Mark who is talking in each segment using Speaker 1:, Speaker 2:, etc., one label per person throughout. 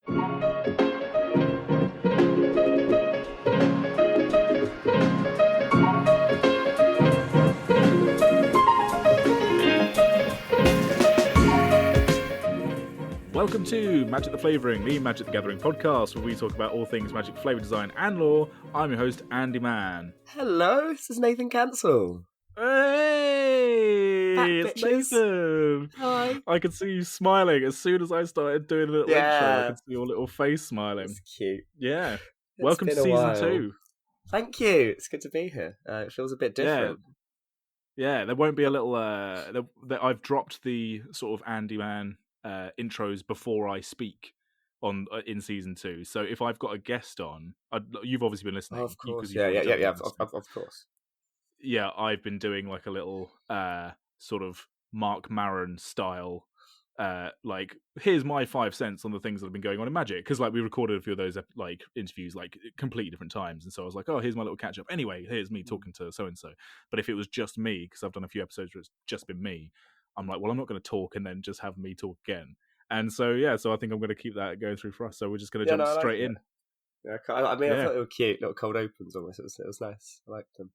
Speaker 1: Welcome to Magic the Flavouring, the Magic the Gathering podcast, where we talk about all things Magic flavour design and lore. I'm your host, Andy Mann.
Speaker 2: Hello, this is Nathan Cancel.
Speaker 1: Hey,
Speaker 2: Back,
Speaker 1: it's
Speaker 2: bitches.
Speaker 1: Nathan.
Speaker 2: Hi.
Speaker 1: I could see you smiling as soon as I started doing a little intro. I could see your little face smiling.
Speaker 2: It's cute.
Speaker 1: Yeah.
Speaker 2: It's
Speaker 1: Welcome to
Speaker 2: been a
Speaker 1: season
Speaker 2: while.
Speaker 1: 2.
Speaker 2: Thank you. It's good to be here. It feels a bit different.
Speaker 1: Yeah, there won't be a little... I've dropped the sort of Andy Mann intros before I speak in season 2. So if I've got a guest on, you've obviously been listening.
Speaker 2: Of course.
Speaker 1: You've
Speaker 2: Of course.
Speaker 1: Yeah, I've been doing like a little sort of Mark Maron style, like here's my 5 cents on the things that have been going on in Magic, because like we recorded a few of those like interviews like completely different times, and so I was like, oh, here's my little catch up. Anyway, here's me talking to so and so. But if it was just me, because I've done a few episodes where it's just been me, I'm like, well, I'm not going to talk and then just have me talk again. And so so I think I'm going to keep that going through for us. So we're just going to jump straight in.
Speaker 2: Yeah, I mean, I thought they were cute, little cold opens almost. It was nice. I liked them.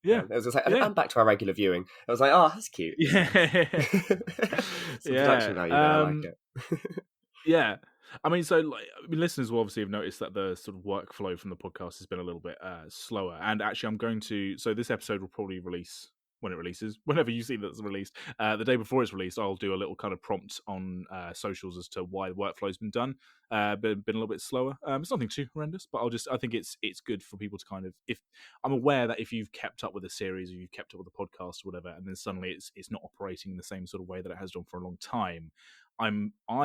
Speaker 1: Yeah,
Speaker 2: it was just like, I'm back to our regular viewing. I was like, oh, that's cute.
Speaker 1: Yeah,
Speaker 2: production value there, I like it.
Speaker 1: Yeah, I mean, listeners will obviously have noticed that the sort of workflow from the podcast has been a little bit slower. And actually, so this episode will probably release when it releases, whenever you see that's released. The day before it's released, I'll do a little kind of prompt on socials as to why the workflow's been done. Been a little bit slower. It's nothing too horrendous, but I think it's good for people to kind of, if I'm aware that if you've kept up with a series or you've kept up with a podcast or whatever, and then suddenly it's not operating in the same sort of way that it has done for a long time, I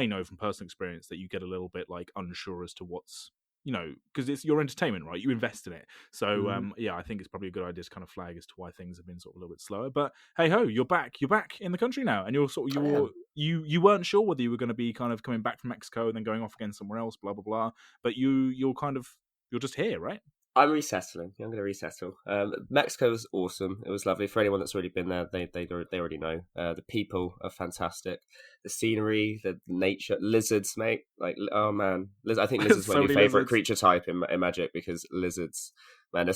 Speaker 1: know from personal experience that you get a little bit like unsure as to what's, because it's your entertainment, right? You invest in it. So, I think it's probably a good idea to kind of flag as to why things have been sort of a little bit slower. But hey ho, you're back in the country now, and you weren't sure whether you were going to be kind of coming back from Mexico and then going off again somewhere else, blah blah blah. But you're just here, right?
Speaker 2: I'm resettling. I'm going to resettle. Mexico was awesome. It was lovely. For anyone that's already been there, they already know. The people are fantastic. The scenery, the nature, lizards, mate. Like, oh man, I think lizards are my favorite creature type in Magic, because lizards, man,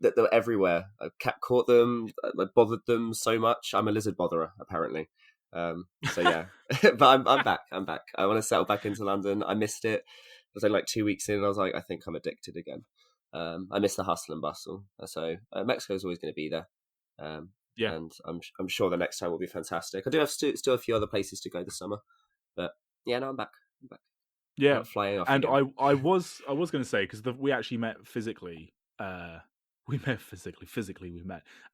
Speaker 2: they're everywhere. I caught them. I bothered them so much. I'm a lizard botherer, apparently. So yeah, but I'm back. I want to settle back into London. I missed it. I was like 2 weeks in, and I was like, I think I'm addicted again. I miss the hustle and bustle. So Mexico's always going to be there. And I'm sure the next time will be fantastic. I do have still a few other places to go this summer, but yeah, no, I'm back.
Speaker 1: Yeah,
Speaker 2: I'm flying off.
Speaker 1: And
Speaker 2: again.
Speaker 1: I was going to say, because we actually met physically. We met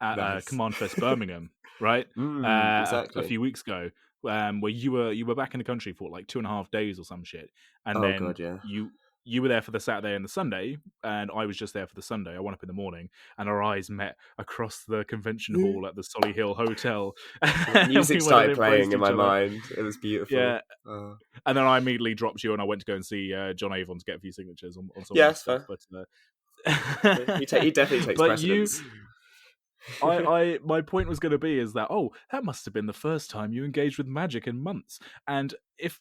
Speaker 1: at
Speaker 2: Nice.
Speaker 1: Command Fest Birmingham, right?
Speaker 2: Exactly.
Speaker 1: A few weeks ago, where you were back in the country for like 2.5 days or some shit, and then
Speaker 2: God, yeah.
Speaker 1: you were there for the Saturday and the Sunday, and I was just there for the Sunday. I went up in the morning, and our eyes met across the convention hall at the Solihull Hotel.
Speaker 2: Music started playing in my mind. It was beautiful.
Speaker 1: Yeah. And then I immediately dropped you, and I went to go and see John Avon to get a few signatures on some stuff. But
Speaker 2: he definitely takes precedence.
Speaker 1: My point was going to be is that that must have been the first time you engaged with Magic in months, and if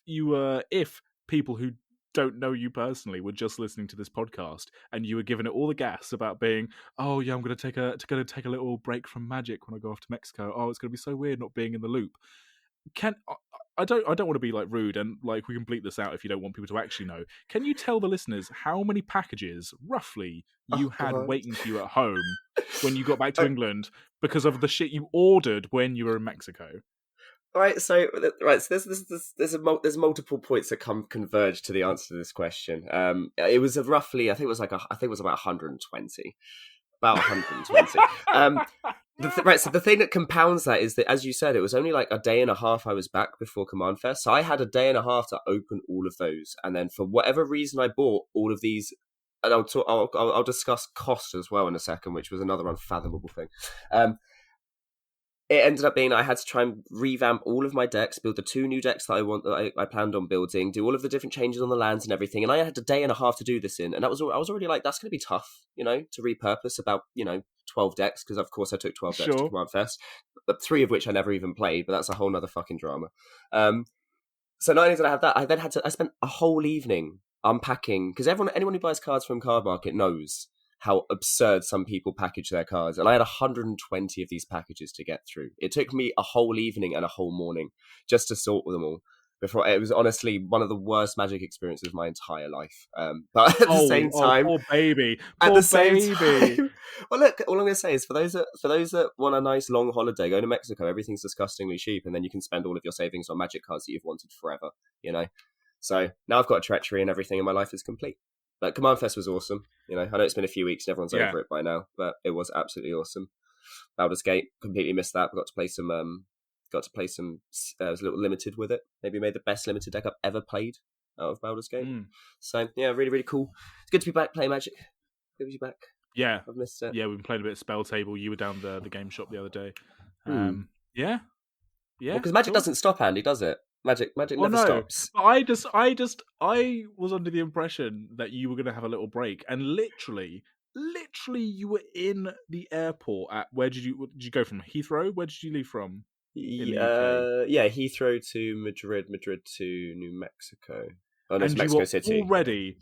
Speaker 1: people who don't know you personally were just listening to this podcast and you were giving it all the gas about being, I'm going to take a little break from Magic when I go off to Mexico. It's going to be so weird not being in the loop. I don't want to be like rude, and like we can bleep this out if you don't want people to actually know. Can you tell the listeners how many packages roughly you had waiting for you at home when you got back to England because of the shit you ordered when you were in Mexico?
Speaker 2: So there's multiple points that converge to the answer to this question. It was roughly, I think it was about 120. About 120. So the thing that compounds that is that, as you said, it was only like a day and a half I was back before Command Fest. So I had a day and a half to open all of those, and then for whatever reason I bought all of these. And I'll discuss cost as well in a second, which was another unfathomable thing. It ended up being I had to try and revamp all of my decks, build the 2 new decks that I planned on building, do all of the different changes on the lands and everything. And I had a day and a half to do this in. And I was already like, that's going to be tough, to repurpose about, 12 decks. Because, of course, I took 12 decks to Command Fest, but 3 of which I never even played. But that's a whole nother fucking drama. So not only did I have that, I then I spent a whole evening unpacking, because anyone who buys cards from Card Market knows how absurd some people package their cards. And I had 120 of these packages to get through. It took me a whole evening and a whole morning just to sort them all. Before it was honestly one of the worst Magic experiences of my entire life. But at the same time,
Speaker 1: poor baby,
Speaker 2: at the same time, well, look, all I'm going to say is for those that want a nice long holiday, go to Mexico. Everything's disgustingly cheap, and then you can spend all of your savings on Magic cards that you've wanted forever. You know, so now I've got a treachery and everything, and my life is complete. But Command Fest was awesome. You know, I know it's been a few weeks and everyone's over it by now, but it was absolutely awesome. Baldur's Gate, completely missed that. Got to play some. I was a little limited with it. Maybe made the best limited deck I've ever played out of Baldur's Gate. So yeah, really, really cool. It's good to be back playing Magic. Good to be back.
Speaker 1: Yeah,
Speaker 2: I've missed it.
Speaker 1: Yeah, we've been playing a bit of Spell Table. You were down the game shop the other day. Yeah.
Speaker 2: Because Magic doesn't stop, Andy, does it? Magic never stops.
Speaker 1: I was under the impression that you were going to have a little break, and literally you were in the airport at did you go from Heathrow? Where did you leave from?
Speaker 2: Heathrow to Madrid to New Mexico. Oh, no, it's Mexico City.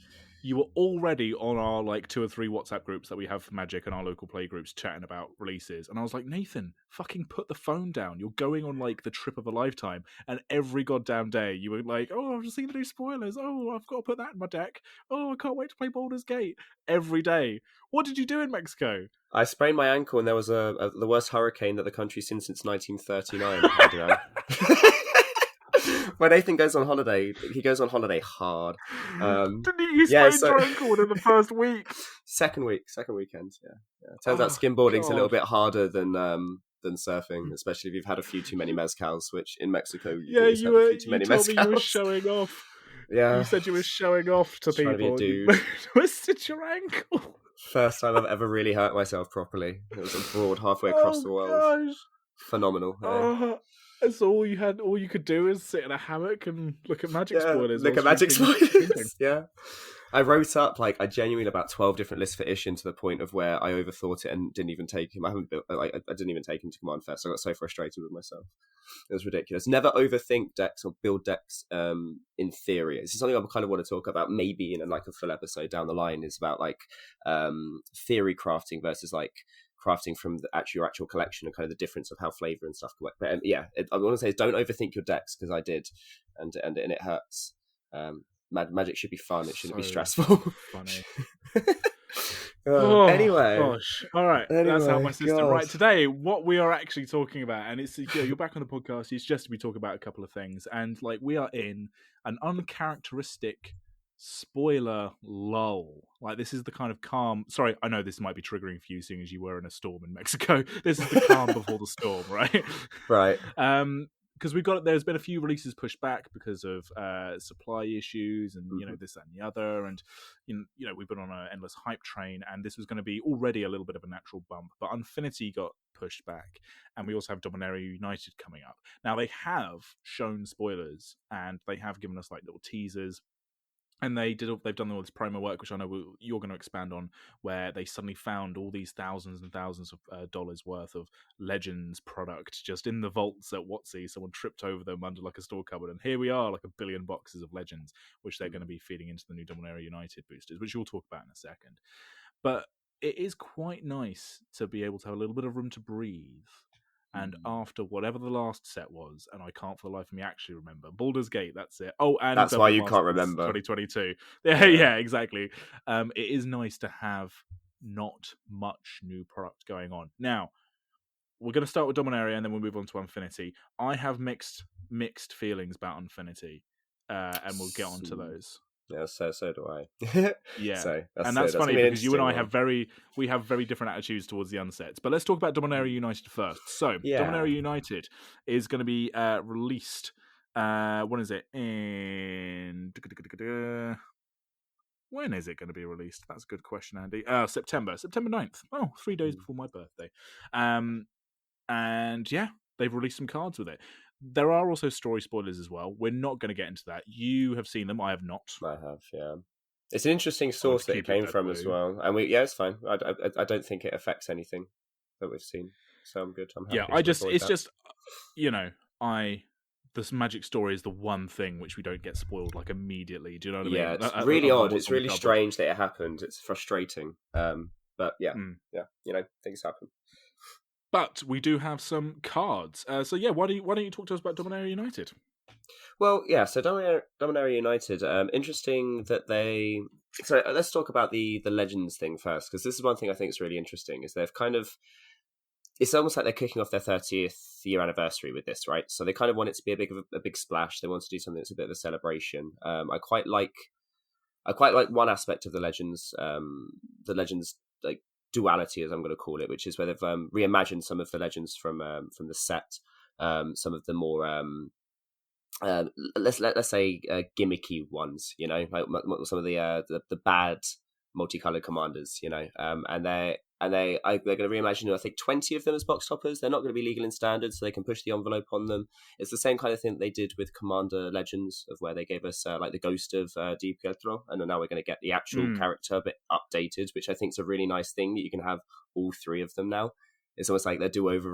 Speaker 1: You were already on our like 2 or 3 WhatsApp groups that we have for Magic and our local play groups chatting about releases. And I was like, Nathan, fucking put the phone down. You're going on like the trip of a lifetime. And every goddamn day you were like, oh, I've just seen the new spoilers. Oh, I've got to put that in my deck. Oh, I can't wait to play Baldur's Gate. Every day. What did you do in Mexico?
Speaker 2: I sprained my ankle and there was the worst hurricane that the country's seen since 1939. When Nathan goes on holiday, he goes on holiday hard.
Speaker 1: Didn't you sprain your ankle within the first week?
Speaker 2: Second weekend, yeah. Turns out skimboarding's a little bit harder than surfing, especially if you've had a few too many mezcals, which in Mexico you told me you were
Speaker 1: showing off.
Speaker 2: Yeah.
Speaker 1: You said you were showing off to people.
Speaker 2: To be
Speaker 1: you twisted your ankle.
Speaker 2: First time I've ever really hurt myself properly. It was abroad halfway across the world.
Speaker 1: Gosh.
Speaker 2: Phenomenal.
Speaker 1: So all you could do is sit in a hammock and look at Magic spoilers.
Speaker 2: Look at Magic spoilers. Yeah. I wrote up I genuinely about 12 different lists for Ishin to the point of where I overthought it and didn't even take him. I didn't even take him to Command Fest. I got so frustrated with myself. It was ridiculous. Never overthink decks or build decks in theory. This is something I kind of want to talk about maybe in a full episode down the line, is about theory crafting versus crafting from your actual collection and kind of the difference of how flavor and stuff can work. But I want to say is don't overthink your decks, because I did, and it hurts. Magic should be fun. It shouldn't be stressful.
Speaker 1: Funny.
Speaker 2: Anyway,
Speaker 1: gosh. All right, that's how my system. God. Right, today what we are actually talking about, and it's you're back on the podcast. It's just to be talking about a couple of things, and we are in an uncharacteristic spoiler lull. This is the kind of calm. Sorry, I know this might be triggering for you, seeing as you were in a storm in Mexico. This is the calm before the storm, right?
Speaker 2: Right.
Speaker 1: Because there's been a few releases pushed back because of supply issues and this, that, and the other, and we've been on an endless hype train, and this was going to be already a little bit of a natural bump, but Unfinity got pushed back, and we also have Dominaria United coming up. Now they have shown spoilers, and they have given us little teasers. And they've done all this promo work, which I know you're going to expand on, where they suddenly found all these thousands and thousands of dollars worth of Legends product just in the vaults at WotC. Someone tripped over them under a store cupboard, and here we are, 1 billion boxes of Legends, which they're going to be feeding into the new Dominaria United boosters, which you'll talk about in a second. But it is quite nice to be able to have a little bit of room to breathe. And after whatever the last set was, and I can't for the life of me actually remember, Baldur's Gate, that's it. Oh, and
Speaker 2: that's why you can't remember.
Speaker 1: 2022. Yeah, exactly. It is nice to have not much new product going on. Now, we're going to start with Dominaria, and then we'll move on to Unfinity. I have mixed feelings about Unfinity, and we'll get on to those.
Speaker 2: Yeah, so do I.
Speaker 1: Yeah, that's funny because you and I have very different attitudes towards the unsets. But let's talk about Dominaria United first. So, Dominaria United is going to be released. When is it? When is it going to be released? That's a good question, Andy. September 9th. Oh, 3 days before my birthday. And yeah, they've released some cards with it. There are also story spoilers as well. We're not going to get into that. You have seen them. I have not.
Speaker 2: I have, yeah. It's an interesting source that it came from as well. And it's fine. I don't think it affects anything that we've seen. So I'm good. I'm happy.
Speaker 1: Yeah, it's just, this magic story is the one thing which we don't get spoiled like immediately. Do you know what I
Speaker 2: Yeah,
Speaker 1: mean?
Speaker 2: it's really
Speaker 1: Of
Speaker 2: odd.
Speaker 1: what's
Speaker 2: It's
Speaker 1: on the
Speaker 2: really
Speaker 1: cupboard.
Speaker 2: strange that it happened. It's frustrating. But yeah,
Speaker 1: Mm.
Speaker 2: yeah, things happen.
Speaker 1: But we do have some cards. So yeah, why don't you talk to us about Dominaria United?
Speaker 2: Well, yeah. So Dominaria United. Interesting that they. So let's talk about the Legends thing first, because this is one thing I think is really interesting. Is they've kind of. It's almost like they're kicking off their 30th year anniversary with this, right? So they kind of want it to be a big splash. They want to do something that's a bit of a celebration. I quite like one aspect of the Legends like duality, as I'm going to call it, which is where they've reimagined some of the legends from the set, some of the more let's say gimmicky ones, like some of the bad multicolored commanders, and they're going to reimagine, I think, 20 of them as box toppers. They're not going to be legal in standard, so they can push the envelope on them. It's the same kind of thing that they did with Commander Legends, of where they gave us like the ghost of Di Pietro, and now we're going to get the actual character, but updated, which I think is a really nice thing, that you can have all 3 of them now. It's almost like they're do-over,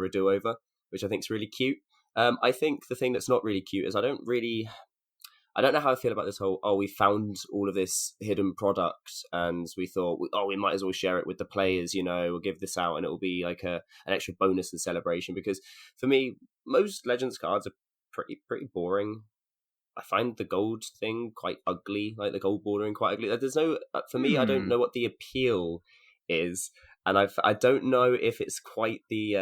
Speaker 2: which I think is really cute. I think the thing that's not really cute is I don't know how I feel about this whole, we found all of this hidden product and we thought, we might as well share it with the players, we'll give this out and it'll be like an extra bonus and celebration. Because for me, most Legends cards are pretty boring. I find the gold thing quite ugly, like the gold bordering quite ugly. There's no, for me, I don't know what the appeal is. And I don't know if it's quite the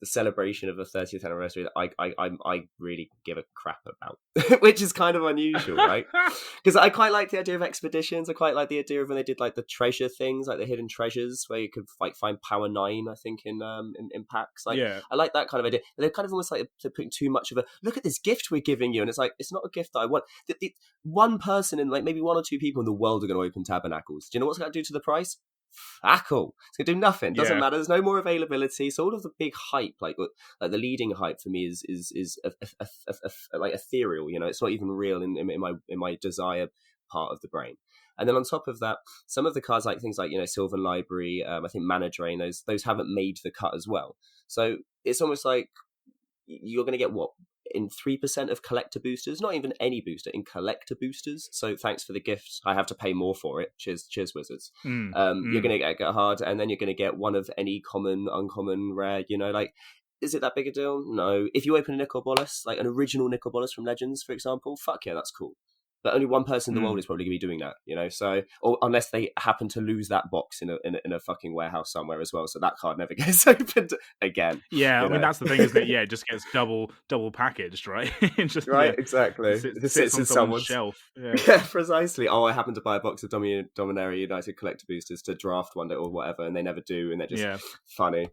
Speaker 2: celebration of the 30th anniversary that I really give a crap about, which is kind of unusual, right? Because I quite like the idea of expeditions. I quite like the idea of when they did like the treasure things, like the hidden treasures, where you could like find Power 9, I think, in packs. Like, yeah. I like that kind of idea. And they're kind of almost like they're putting too much of a, look at this gift we're giving you, and it's like, it's not a gift that I want. One person and like maybe 1 or 2 people in the world are going to open Tabernacles. Do you know what's going to do to the price? Cool. It's gonna do nothing. Doesn't matter. There's no more availability. So all of the big hype, like the leading hype for me, is like ethereal. It's not even real in my desire part of the brain. And then on top of that, some of the cards, like things like Sylvan Library, I think Mana Drain, those haven't made the cut as well. So it's almost like you're going to get what, in 3% of collector boosters, not even any booster, in collector boosters. So thanks for the gift. I have to pay more for it. Cheers, Wizards. You're going to get hard, and then you're going to get one of any common, uncommon, rare. Like, is it that big a deal? No. If you open a Nicol Bolas, like an original Nicol Bolas from Legends, for example, fuck yeah, that's cool. But only one person in the world is probably going to be doing that, So, or unless they happen to lose that box in a fucking warehouse somewhere as well, so that card never gets opened again.
Speaker 1: Yeah, I mean that's the thing, isn't it? Yeah, it just gets double packaged, right?
Speaker 2: Just, right, exactly.
Speaker 1: It sits on someone's shelf.
Speaker 2: Yeah, precisely. I happen to buy a box of Dominaria United collector boosters to draft one day or whatever, and they never do, and they're just funny.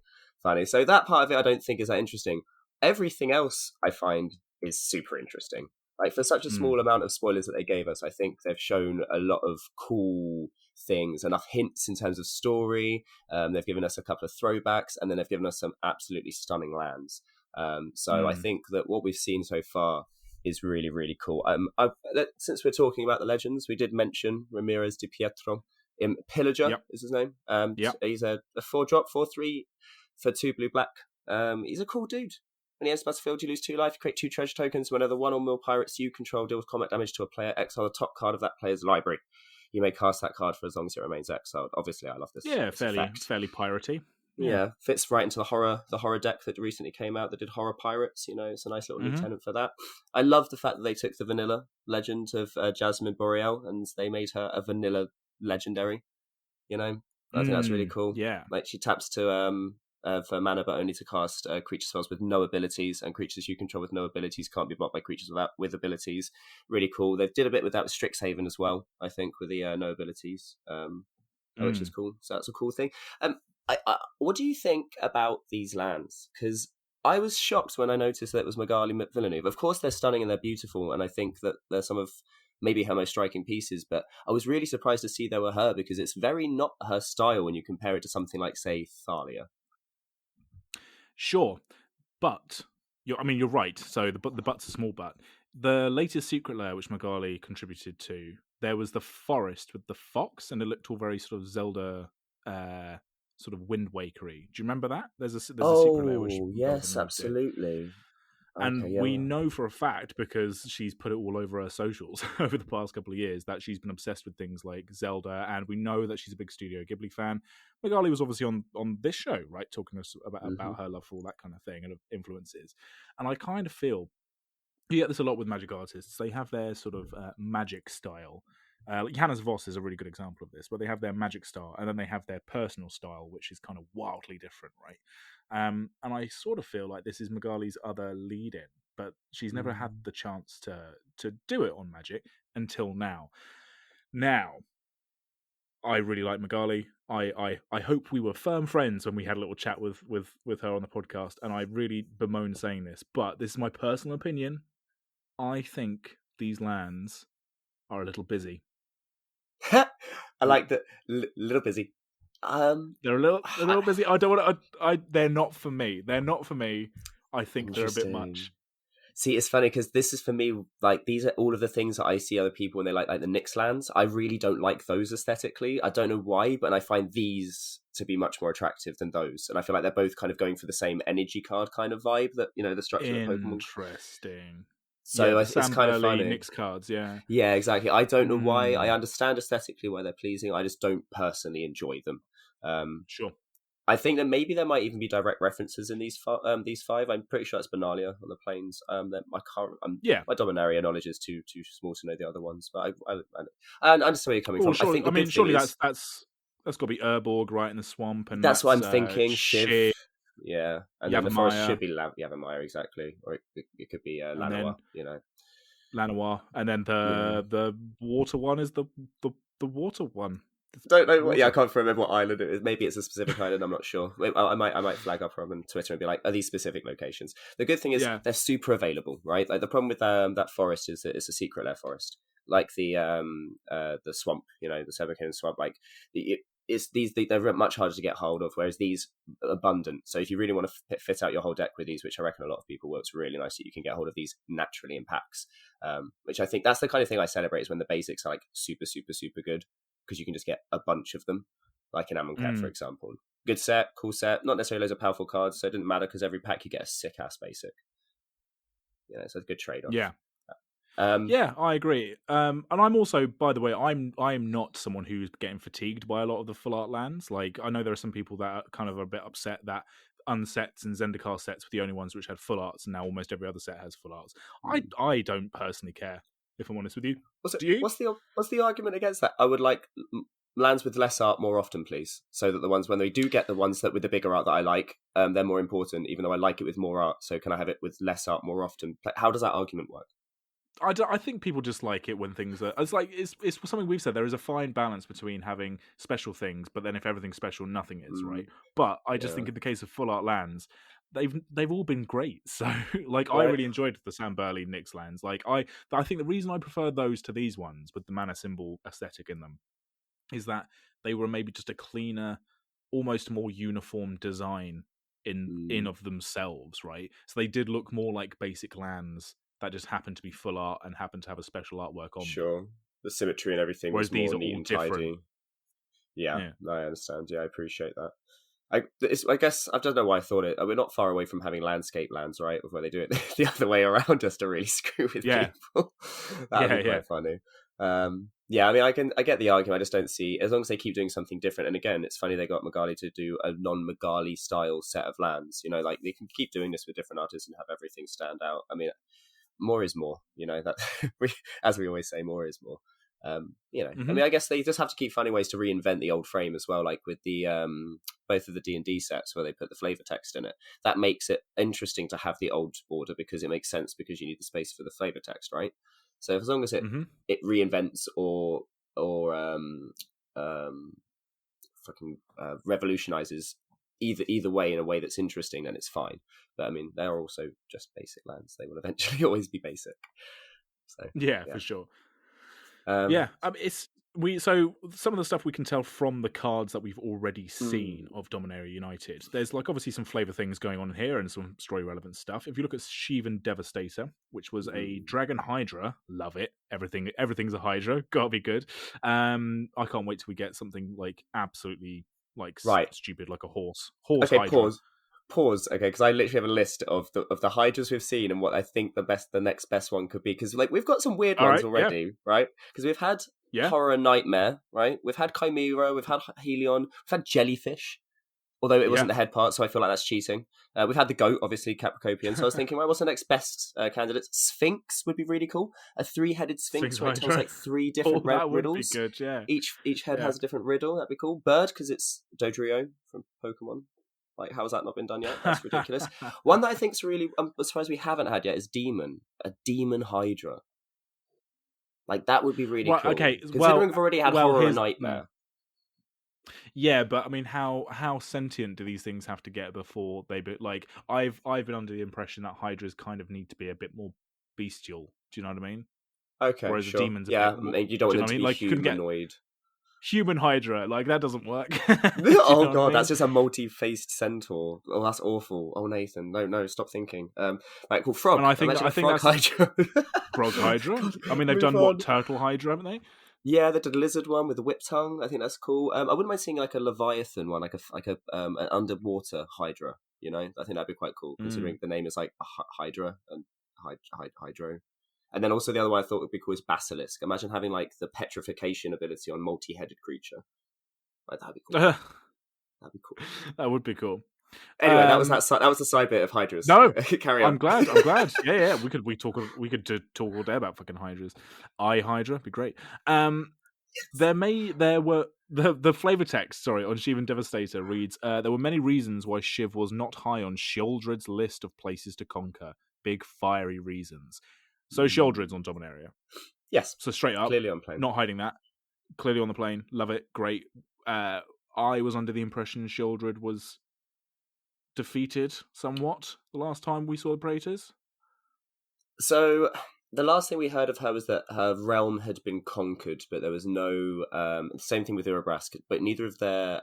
Speaker 2: So that part of it I don't think is that interesting. Everything else I find is super interesting. Like, for such a small amount of spoilers that they gave us, I think they've shown a lot of cool things, enough hints in terms of story. They've given us a couple of throwbacks, and then they've given us some absolutely stunning lands. I think that what we've seen so far is really, really cool. Since we're talking about the Legends, we did mention Ramirez Di Pietro. Pillager is his name. He's a 4-drop, 4/3 for 2 blue black. He's a cool dude. When he enters the battlefield, you lose 2 life, create 2 treasure tokens. Whenever 1 or more pirates you control deals combat damage to a player, exile the top card of that player's library. You may cast that card for as long as it remains exiled. Obviously, I love this.
Speaker 1: Yeah, fairly piratey.
Speaker 2: Yeah, fits right into the horror deck that recently came out that did horror pirates. It's a nice little lieutenant for that. I love the fact that they took the vanilla legend of Jasmine Boreal and they made her a vanilla legendary. I think that's really cool.
Speaker 1: Yeah,
Speaker 2: like she taps to for mana, but only to cast creature spells with no abilities, and creatures you control with no abilities can't be blocked by creatures with abilities. Really cool. They did a bit with that with Strixhaven as well, I think, with the no abilities, which is cool. So that's a cool thing. What do you think about these lands? Because I was shocked when I noticed that it was Magali Villeneuve. Of course, they're stunning and they're beautiful, and I think that they're some of maybe her most striking pieces, but I was really surprised to see they were her, because it's very not her style when you compare it to something like, say, Thalia.
Speaker 1: Sure, but you're right. So the but's a small but. The latest Secret Lair, which Magali contributed to, there was the forest with the fox, and it looked all very sort of Zelda, sort of Wind Wakery. Do you remember that? There's a Secret Lair.
Speaker 2: Yes, absolutely. Okay,
Speaker 1: And
Speaker 2: yeah.
Speaker 1: we know for a fact, because she's put it all over her socials over the past couple of years, that she's been obsessed with things like Zelda, and we know that she's a big Studio Ghibli fan. Magali was obviously on this show, right, talking to us
Speaker 2: Hmm.
Speaker 1: about her love for all that kind of thing and influences. And I kind of feel you get this a lot with magic artists. They have their sort of magic style. Like Johannes Voss is a really good example of this, where they have their magic style and then they have their personal style, which is kind of wildly different, right? And I sort of feel like this is Magali's other lead-in, but she's never had the chance to do it on Magic until now. Now, I really like Magali. I hope we were firm friends when we had a little chat with her on the podcast, and I really bemoan saying this, but this is my personal opinion. I think these lands are a little busy.
Speaker 2: I like that. Little busy.
Speaker 1: They're a little busy. I don't want to. They're not for me. They're not for me. I think they're a bit much.
Speaker 2: See, it's funny because this is for me, like, these are all of the things that I see other people when they like the Nyx lands. I really don't like those aesthetically. I don't know why, but I find these to be much more attractive than those. And I feel like they're both kind of going for the same energy card kind of vibe that, the structure of Pokemon.
Speaker 1: Interesting.
Speaker 2: So
Speaker 1: it's
Speaker 2: kind of funny.
Speaker 1: Nyx cards, yeah.
Speaker 2: Yeah, exactly. I don't know why. I understand aesthetically why they're pleasing. I just don't personally enjoy them.
Speaker 1: Sure.
Speaker 2: I think that maybe there might even be direct references in these five. I'm pretty sure it's Benalia on the plains. That I can't. My Dominaria knowledge is too small to know the other ones, but I understand where you're coming from.
Speaker 1: Surely,
Speaker 2: I think
Speaker 1: surely that's got to be Urborg, right, in the swamp, and
Speaker 2: that's what I'm thinking. Shiv. Yeah, and then the forest should be Yavimaya, exactly, or it could be Lanois.
Speaker 1: Lanois, and then the water one is the water one.
Speaker 2: Don't know. I can't remember what island it is. Maybe it's a specific island. I'm not sure. I might flag up from on Twitter and be like, "Are these specific locations?" The good thing is they're super available, right? Like the problem with that forest is that it's a secret lair forest, like the swamp. The Severkin swamp. Like they're much harder to get hold of, whereas these are abundant. So if you really want to fit out your whole deck with these, which I reckon a lot of people will, it's really nice that you can get hold of these naturally in packs. Which I think that's the kind of thing I celebrate, is when the basics are like super, super, super good, because you can just get a bunch of them, like in Amonkhet, for example. Good set, cool set, not necessarily loads of powerful cards, so it didn't matter because every pack you get a sick-ass basic. It's a good trade-off.
Speaker 1: Yeah. I agree. And I'm also, by the way, I'm not someone who's getting fatigued by a lot of the full art lands. Like, I know there are some people that are kind of a bit upset that Unsets and Zendikar sets were the only ones which had full arts, and now almost every other set has full arts. I don't personally care, if I'm honest with you. Do you?
Speaker 2: What's the argument against that? I would like lands with less art more often, please, so that the ones, when they do get the ones that with the bigger art that I like, they're more important, even though I like it with more art. So can I have it with less art more often? How does that argument work?
Speaker 1: I think people just like it when things are. It's like it's something we've said. There is a fine balance between having special things, but then if everything's special, nothing is, right? But I just think in the case of full art lands, they've all been great. So like, I really enjoyed the Sam Burley Nyx lands. Like I think the reason I prefer those to these ones with the mana symbol aesthetic in them is that they were maybe just a cleaner, almost more uniform design in of themselves, right? So they did look more like basic lands that just happened to be full art and happened to have a special artwork on them.
Speaker 2: Sure. The symmetry and everything was more neat and tidy. Yeah, I understand. Yeah, I appreciate that. I guess I don't know why I thought it. We're not far away from having landscape lands, right? Where they do it the other way around, just to really screw with people. That would be quite funny. I mean, I get the argument. I just don't see, as long as they keep doing something different. And again, it's funny they got Magali to do a non-Magali style set of lands. Like they can keep doing this with different artists and have everything stand out. I mean, more is more. That as we always say, more is more. I mean, I guess they just have to keep finding ways to reinvent the old frame as well, like with the both of the D&D sets where they put the flavor text in it. That makes it interesting to have the old border, because it makes sense, because you need the space for the flavor text, right? So as long as it reinvents or fucking revolutionizes either way in a way that's interesting, then it's fine. But I mean, they're also just basic lands. They will eventually always be basic. So
Speaker 1: for sure. So some of the stuff we can tell from the cards that we've already seen of Dominaria United. There's like obviously some flavor things going on here and some story relevant stuff. If you look at Shivan Devastator, which was a Dragon Hydra, love it. Everything's a Hydra, gotta be good. I can't wait till we get something like absolutely like stupid, like a horse.
Speaker 2: Okay,
Speaker 1: Hydra.
Speaker 2: pause. pause, okay, because I literally have a list of the hydras we've seen and what I think the next best one could be. Because like we've got some weird
Speaker 1: All
Speaker 2: ones
Speaker 1: right, yeah,
Speaker 2: already, right? Because we've had
Speaker 1: yeah.
Speaker 2: Horror Nightmare, right? We've had Chimera, we've had Helion, we've had Jellyfish. Although it wasn't
Speaker 1: Yeah.
Speaker 2: the head part, so I feel like that's cheating. We've had the goat, obviously, Capricopian. So I was thinking, right, what's the next best candidate? Sphinx would be really cool. A 3-headed Sphinx
Speaker 1: Sphinx
Speaker 2: where it tells
Speaker 1: Hydra.
Speaker 2: like 3
Speaker 1: Oh,
Speaker 2: different
Speaker 1: that would be
Speaker 2: riddles.
Speaker 1: good. Yeah,
Speaker 2: Each head
Speaker 1: yeah.
Speaker 2: has a different riddle. That'd be cool. Bird, because it's Dodrio from Pokemon. Like, how has that not been done yet? That's ridiculous. One that I think's really, I'm surprised we haven't had yet is Demon. A Demon Hydra. Like, that would be really
Speaker 1: Well,
Speaker 2: cool.
Speaker 1: okay.
Speaker 2: Considering we've already had Horror and Nightmare.
Speaker 1: Yeah, but I mean, how sentient do these things have to get before they be like? I've been under the impression that hydras kind of need to be a bit more bestial. Do you know what I mean?
Speaker 2: Okay,
Speaker 1: Whereas
Speaker 2: sure.
Speaker 1: the demons, a
Speaker 2: Yeah,
Speaker 1: bit more,
Speaker 2: you don't
Speaker 1: do you
Speaker 2: want
Speaker 1: know
Speaker 2: them
Speaker 1: what I
Speaker 2: to
Speaker 1: mean?
Speaker 2: be
Speaker 1: Like you couldn't get
Speaker 2: humanoid.
Speaker 1: human hydra, like that doesn't work. Do you
Speaker 2: Oh
Speaker 1: know what I
Speaker 2: god,
Speaker 1: mean?
Speaker 2: that's just a multi-faced centaur. Oh, that's awful. Oh Nathan, no, stop thinking. Right, cool. Frog.
Speaker 1: And I think
Speaker 2: Imagine a
Speaker 1: that's
Speaker 2: frog hydra.
Speaker 1: frog hydra.
Speaker 2: God,
Speaker 1: I mean, they've
Speaker 2: move
Speaker 1: done
Speaker 2: on.
Speaker 1: what, turtle hydra, haven't they?
Speaker 2: Yeah, they did a lizard one with a whip tongue. I think that's cool. I wouldn't mind seeing like a leviathan one, like a an underwater hydra. You know, I think that'd be quite cool, considering the name is like a hydra and hydro. And then also the other one I thought would be cool is basilisk. Imagine having like the petrification ability on multi-headed creature. Like that'd be cool. That'd be cool.
Speaker 1: That would be cool.
Speaker 2: Anyway, that was the side bit of hydras.
Speaker 1: No,
Speaker 2: carry on.
Speaker 1: I'm glad. Yeah. We could talk all day about fucking hydras. Hydra be great. There were the flavor text. Sorry, on Shivan Devastator reads. There were many reasons why Shiv was not high on Sheoldred's list of places to conquer. Big fiery reasons. So Sheoldred's on Dominaria.
Speaker 2: Yes.
Speaker 1: So straight up,
Speaker 2: clearly on plane.
Speaker 1: Not hiding that. Clearly on the plane. Love it. Great. I was under the impression Sheoldred was defeated somewhat the last time we saw the Praetors.
Speaker 2: So the last thing we heard of her was that her realm had been conquered, but there was no same thing with Urabrask, but neither of their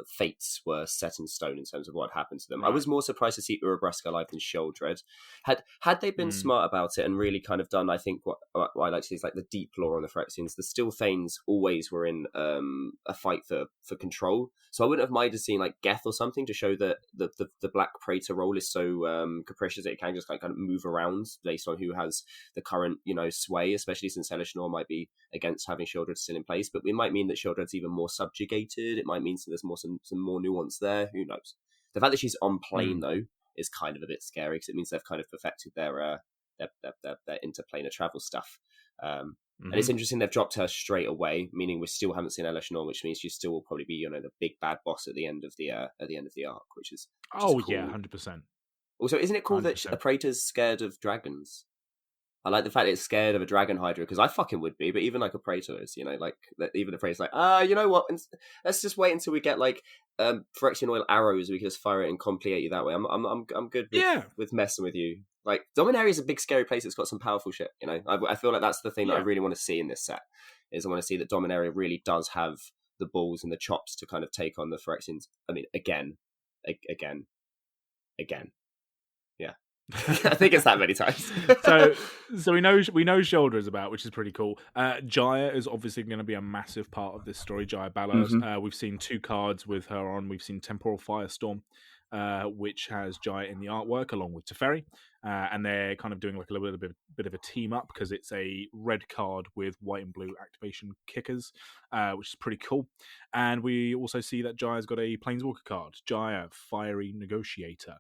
Speaker 2: fates were set in stone in terms of what happened to them. Right. I was more surprised to see Urabrask alive than Sheoldred. Had they been smart about it and really kind of done, I think what I like to see is like the deep lore on the Phyrexians. The Still Thanes always were in a fight for control, so I wouldn't have minded seeing like Geth or something to show that the Black Praetor role is so capricious that it can just kind of move around based on who has the current, sway, especially since Elishnor might be against having Sheoldred still in place. But it might mean that Sheoldred's even more subjugated. It might mean there's some more nuance there. Who knows? The fact that she's on plane though is kind of a bit scary because it means they've kind of perfected their interplanar travel stuff. And it's interesting they've dropped her straight away, meaning we still haven't seen Elishnor, which means she still will probably be the big bad boss at the end of the arc, which is cool.
Speaker 1: Yeah, 100%.
Speaker 2: Also, isn't it cool 100%. That a Praetor's scared of dragons? I like the fact that it's scared of a dragon hydra, because I fucking would be, but even like a Praetor is, like even a Praetor's like, you know what? Let's just wait until we get like Phyrexian oil arrows, we can just fire it and complicate you that way. I'm good with messing with you. Like Dominaria is a big scary place. It's got some powerful shit. I feel like that's the thing that I really want to see in this set. Is I want to see that Dominaria really does have the balls and the chops to kind of take on the Phyrexians. I mean, again. Yeah. I think it's that many times.
Speaker 1: so we know Sheoldred is about, which is pretty cool. Jaya is obviously going to be a massive part of this story. Jaya Balaz. We've seen 2 cards with her on. We've seen Temporal Firestorm, which has Jaya in the artwork along with Teferi, and they're kind of doing like a little bit of a team up because it's a red card with white and blue activation kickers, which is pretty cool. And we also see that Jaya's got a Planeswalker card, Jaya Fiery Negotiator.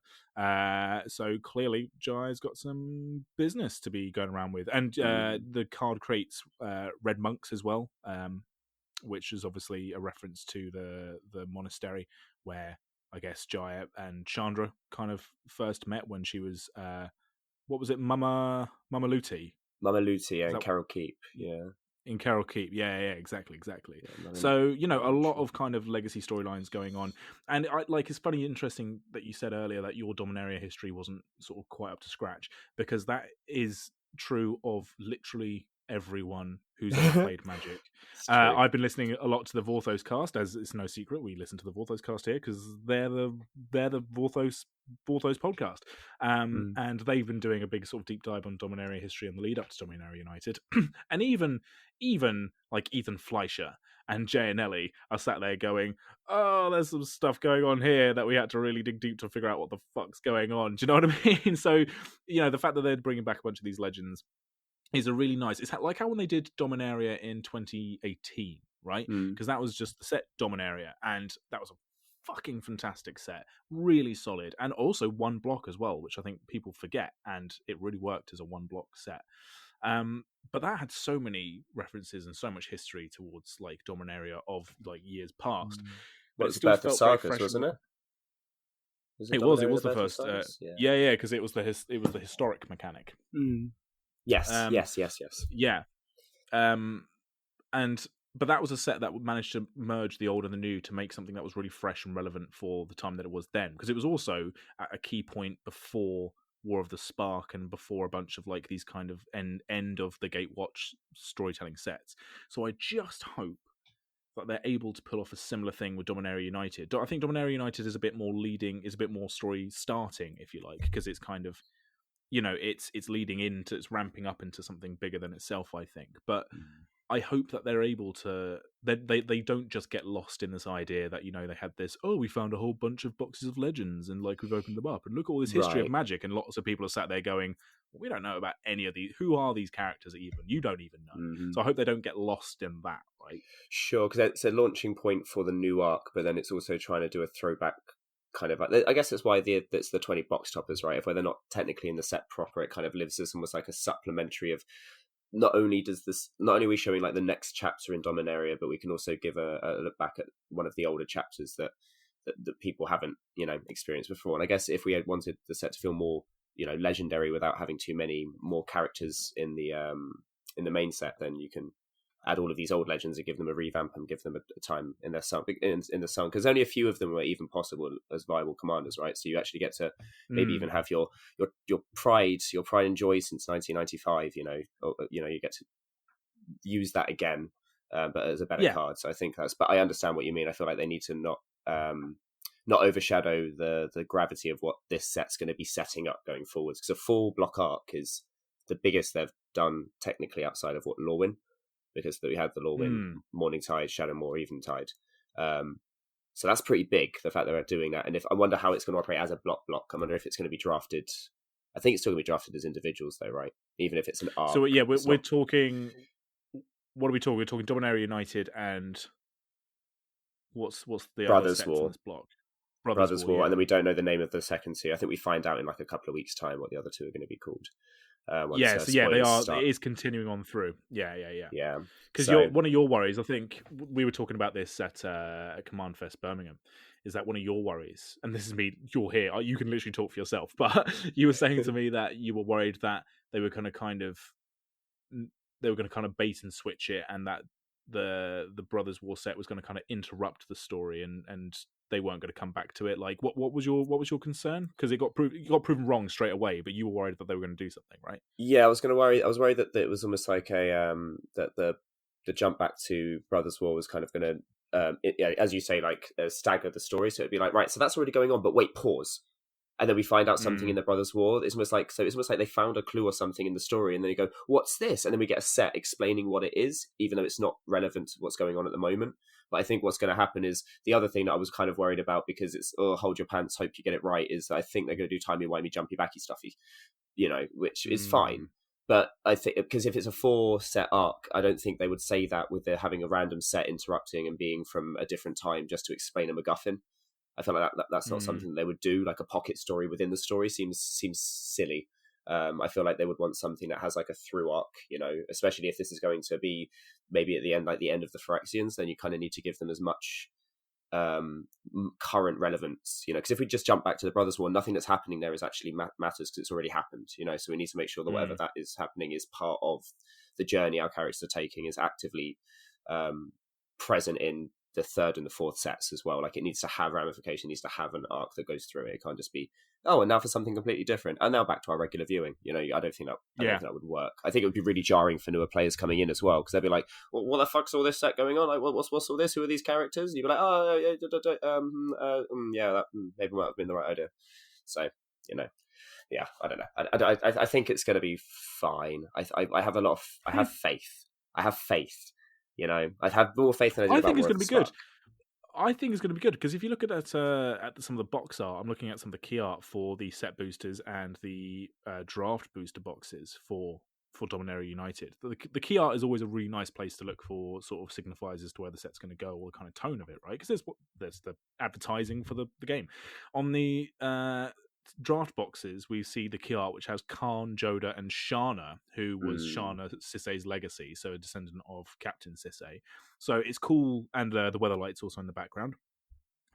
Speaker 1: So clearly Jaya's got some business to be going around with, and the card creates red monks as well, which is obviously a reference to the monastery where I guess Jaya and Chandra kind of first met when she was what was it, Mama Luti?
Speaker 2: Mama Luti and Carol Keep, yeah.
Speaker 1: In Carol Keep, yeah, exactly. Yeah, so a lot of kind of legacy storylines going on, and it's funny, interesting that you said earlier that your Dominaria history wasn't sort of quite up to scratch, because that is true of literally everyone who's ever played Magic. I've been listening a lot to the Vorthos cast, as it's no secret we listen to the Vorthos cast here because they're the Vorthos podcast, and they've been doing a big sort of deep dive on Dominaria history and the lead up to Dominaria United, and even like Ethan Fleischer and Jay and Ellie are sat there going, "Oh, there's some stuff going on here that we had to really dig deep to figure out what the fuck's going on." Do you know what I mean? So, the fact that they're bringing back a bunch of these legends is a really nice. It's like how when they did Dominaria in 2018, right? Because that was just the set Dominaria, and that was a fucking fantastic set, really solid, and also one block as well, which I think people forget, and it really worked as a one block set. But that had so many references and so much history towards like Dominaria of like years past. But
Speaker 2: Well, it was the birth of Sarkis, wasn't it?
Speaker 1: It was the first. Yeah, because it was the historic mechanic.
Speaker 2: Yes.
Speaker 1: Yeah. But that was a set that managed to merge the old and the new to make something that was really fresh and relevant for the time that it was then. Because it was also at a key point before War of the Spark and before a bunch of like these kind of end of the Gatewatch storytelling sets. So I just hope that they're able to pull off a similar thing with Dominaria United. I think Dominaria United is a bit more story starting, if you like, because it's kind of, it's leading into, it's ramping up into something bigger than itself, I think. But I hope that they're able to, they don't just get lost in this idea that, they had this, we found a whole bunch of boxes of legends and like we've opened them up and look at all this history of Magic, and lots of people are sat there going, we don't know about any of these. Who are these characters even? You don't even know. So I hope they don't get lost in that, right?
Speaker 2: Sure, because it's a launching point for the new arc, but then it's also trying to do a throwback kind of. I guess that's why it's the 20 box toppers, right? If they're not technically in the set proper, it kind of lives as almost like a supplementary of. Not only are we showing like the next chapter in Dominaria, but we can also give a look back at one of the older chapters that people haven't experienced before. And I guess if we had wanted the set to feel more legendary without having too many more characters in the main set, then you can add all of these old legends and give them a revamp and give them a time in their sun in the sun, because only a few of them were even possible as viable commanders, right? So you actually get to maybe even have your pride and joy since 1995. You get to use that again, but as a better card. So I think but I understand what you mean. I feel like they need to not overshadow the gravity of what this set's going to be setting up going forwards, because a full block arc is the biggest they've done technically outside of what Lorwyn. Because we had the Lorwyn, Morningtide, Shadowmoor, Eventide. So that's pretty big, the fact that they're doing that. And I wonder how it's going to operate as a block. I wonder if it's going to be drafted. I think it's still going to be drafted as individuals, though, right? Even if it's an arc.
Speaker 1: So, yeah, we're talking... What are we talking? We're talking Dominaria United and... What's the
Speaker 2: Brothers
Speaker 1: other
Speaker 2: War.
Speaker 1: in this block?
Speaker 2: Brothers War, and then we don't know the name of the second two. I think we find out in like a couple of weeks' time what the other two are going to be called.
Speaker 1: They are. Start. It is continuing on through. Yeah. Because one of your worries, I think we were talking about this at Command Fest Birmingham, is that one of your worries, and this is me, you're here, you can literally talk for yourself, but you were saying to me that you were worried that they were going to kind of bait and switch it, and that the Brothers War set was going to kind of interrupt the story, and they weren't going to come back to it. Like, what was your concern? Because it got proven wrong straight away, but you were worried that they were going to do something, right?
Speaker 2: Yeah, I was worried that it was almost like a that the jump back to Brothers War was kind of going to, as you say, like stagger the story. So it'd be like, right, so that's already going on, but wait, pause. And then we find out something in the Brothers War. It's almost like they found a clue or something in the story, and then you go, "What's this?" And then we get a set explaining what it is, even though it's not relevant to what's going on at the moment. But I think what's going to happen is the other thing that I was kind of worried about, because it's hold your pants, hope you get it right, is that I think they're going to do timey-wimey, jumpy-backy stuffy, which is fine. But I think because if it's a 4-set arc, I don't think they would say that with having a random set interrupting and being from a different time just to explain a MacGuffin. I feel like that's not something they would do. Like a pocket story within the story seems silly. I feel like they would want something that has like a through arc, especially if this is going to be maybe at the end, like the end of the Phyrexians, then you kind of need to give them as much current relevance, because if we just jump back to the Brothers War, nothing that's happening there is actually matters because it's already happened, so we need to make sure that whatever that is happening is part of the journey our characters are taking, is actively present in the third and the fourth sets as well. Like, it needs to have ramification, needs to have an arc that goes through it. It can't just be, and now for something completely different, and now back to our regular viewing. I don't think that would work. I think it would be really jarring for newer players coming in as well, because they'd be like, well, what the fuck's all this set going on? Like, what's all this? Who are these characters? And you'd be like, that maybe might have been the right idea. So, yeah, I don't know. I think it's going to be fine. I have faith. I have faith I'd have more faith than I did
Speaker 1: I
Speaker 2: about
Speaker 1: think it's
Speaker 2: War
Speaker 1: going
Speaker 2: of
Speaker 1: to
Speaker 2: the
Speaker 1: be good.
Speaker 2: Spark.
Speaker 1: I think it's going to be good because if you look at some of the box art, I'm looking at some of the key art for the set boosters and the draft booster boxes for Dominaria United. The key art is always a really nice place to look for, sort of signifies as to where the set's going to go or the kind of tone of it, right? Because there's the advertising for the game. On the draft boxes, we see the key art which has Khan, Joda, and Shana, who was Shana Sisay's legacy, so a descendant of Captain Sisay. So it's cool, and the Weatherlight's also in the background,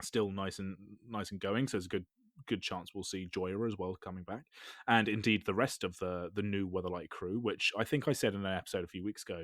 Speaker 1: still nice and going. So there's a good chance we'll see Joyra as well coming back, and indeed the rest of the new Weatherlight crew, which I think I said in an episode a few weeks ago,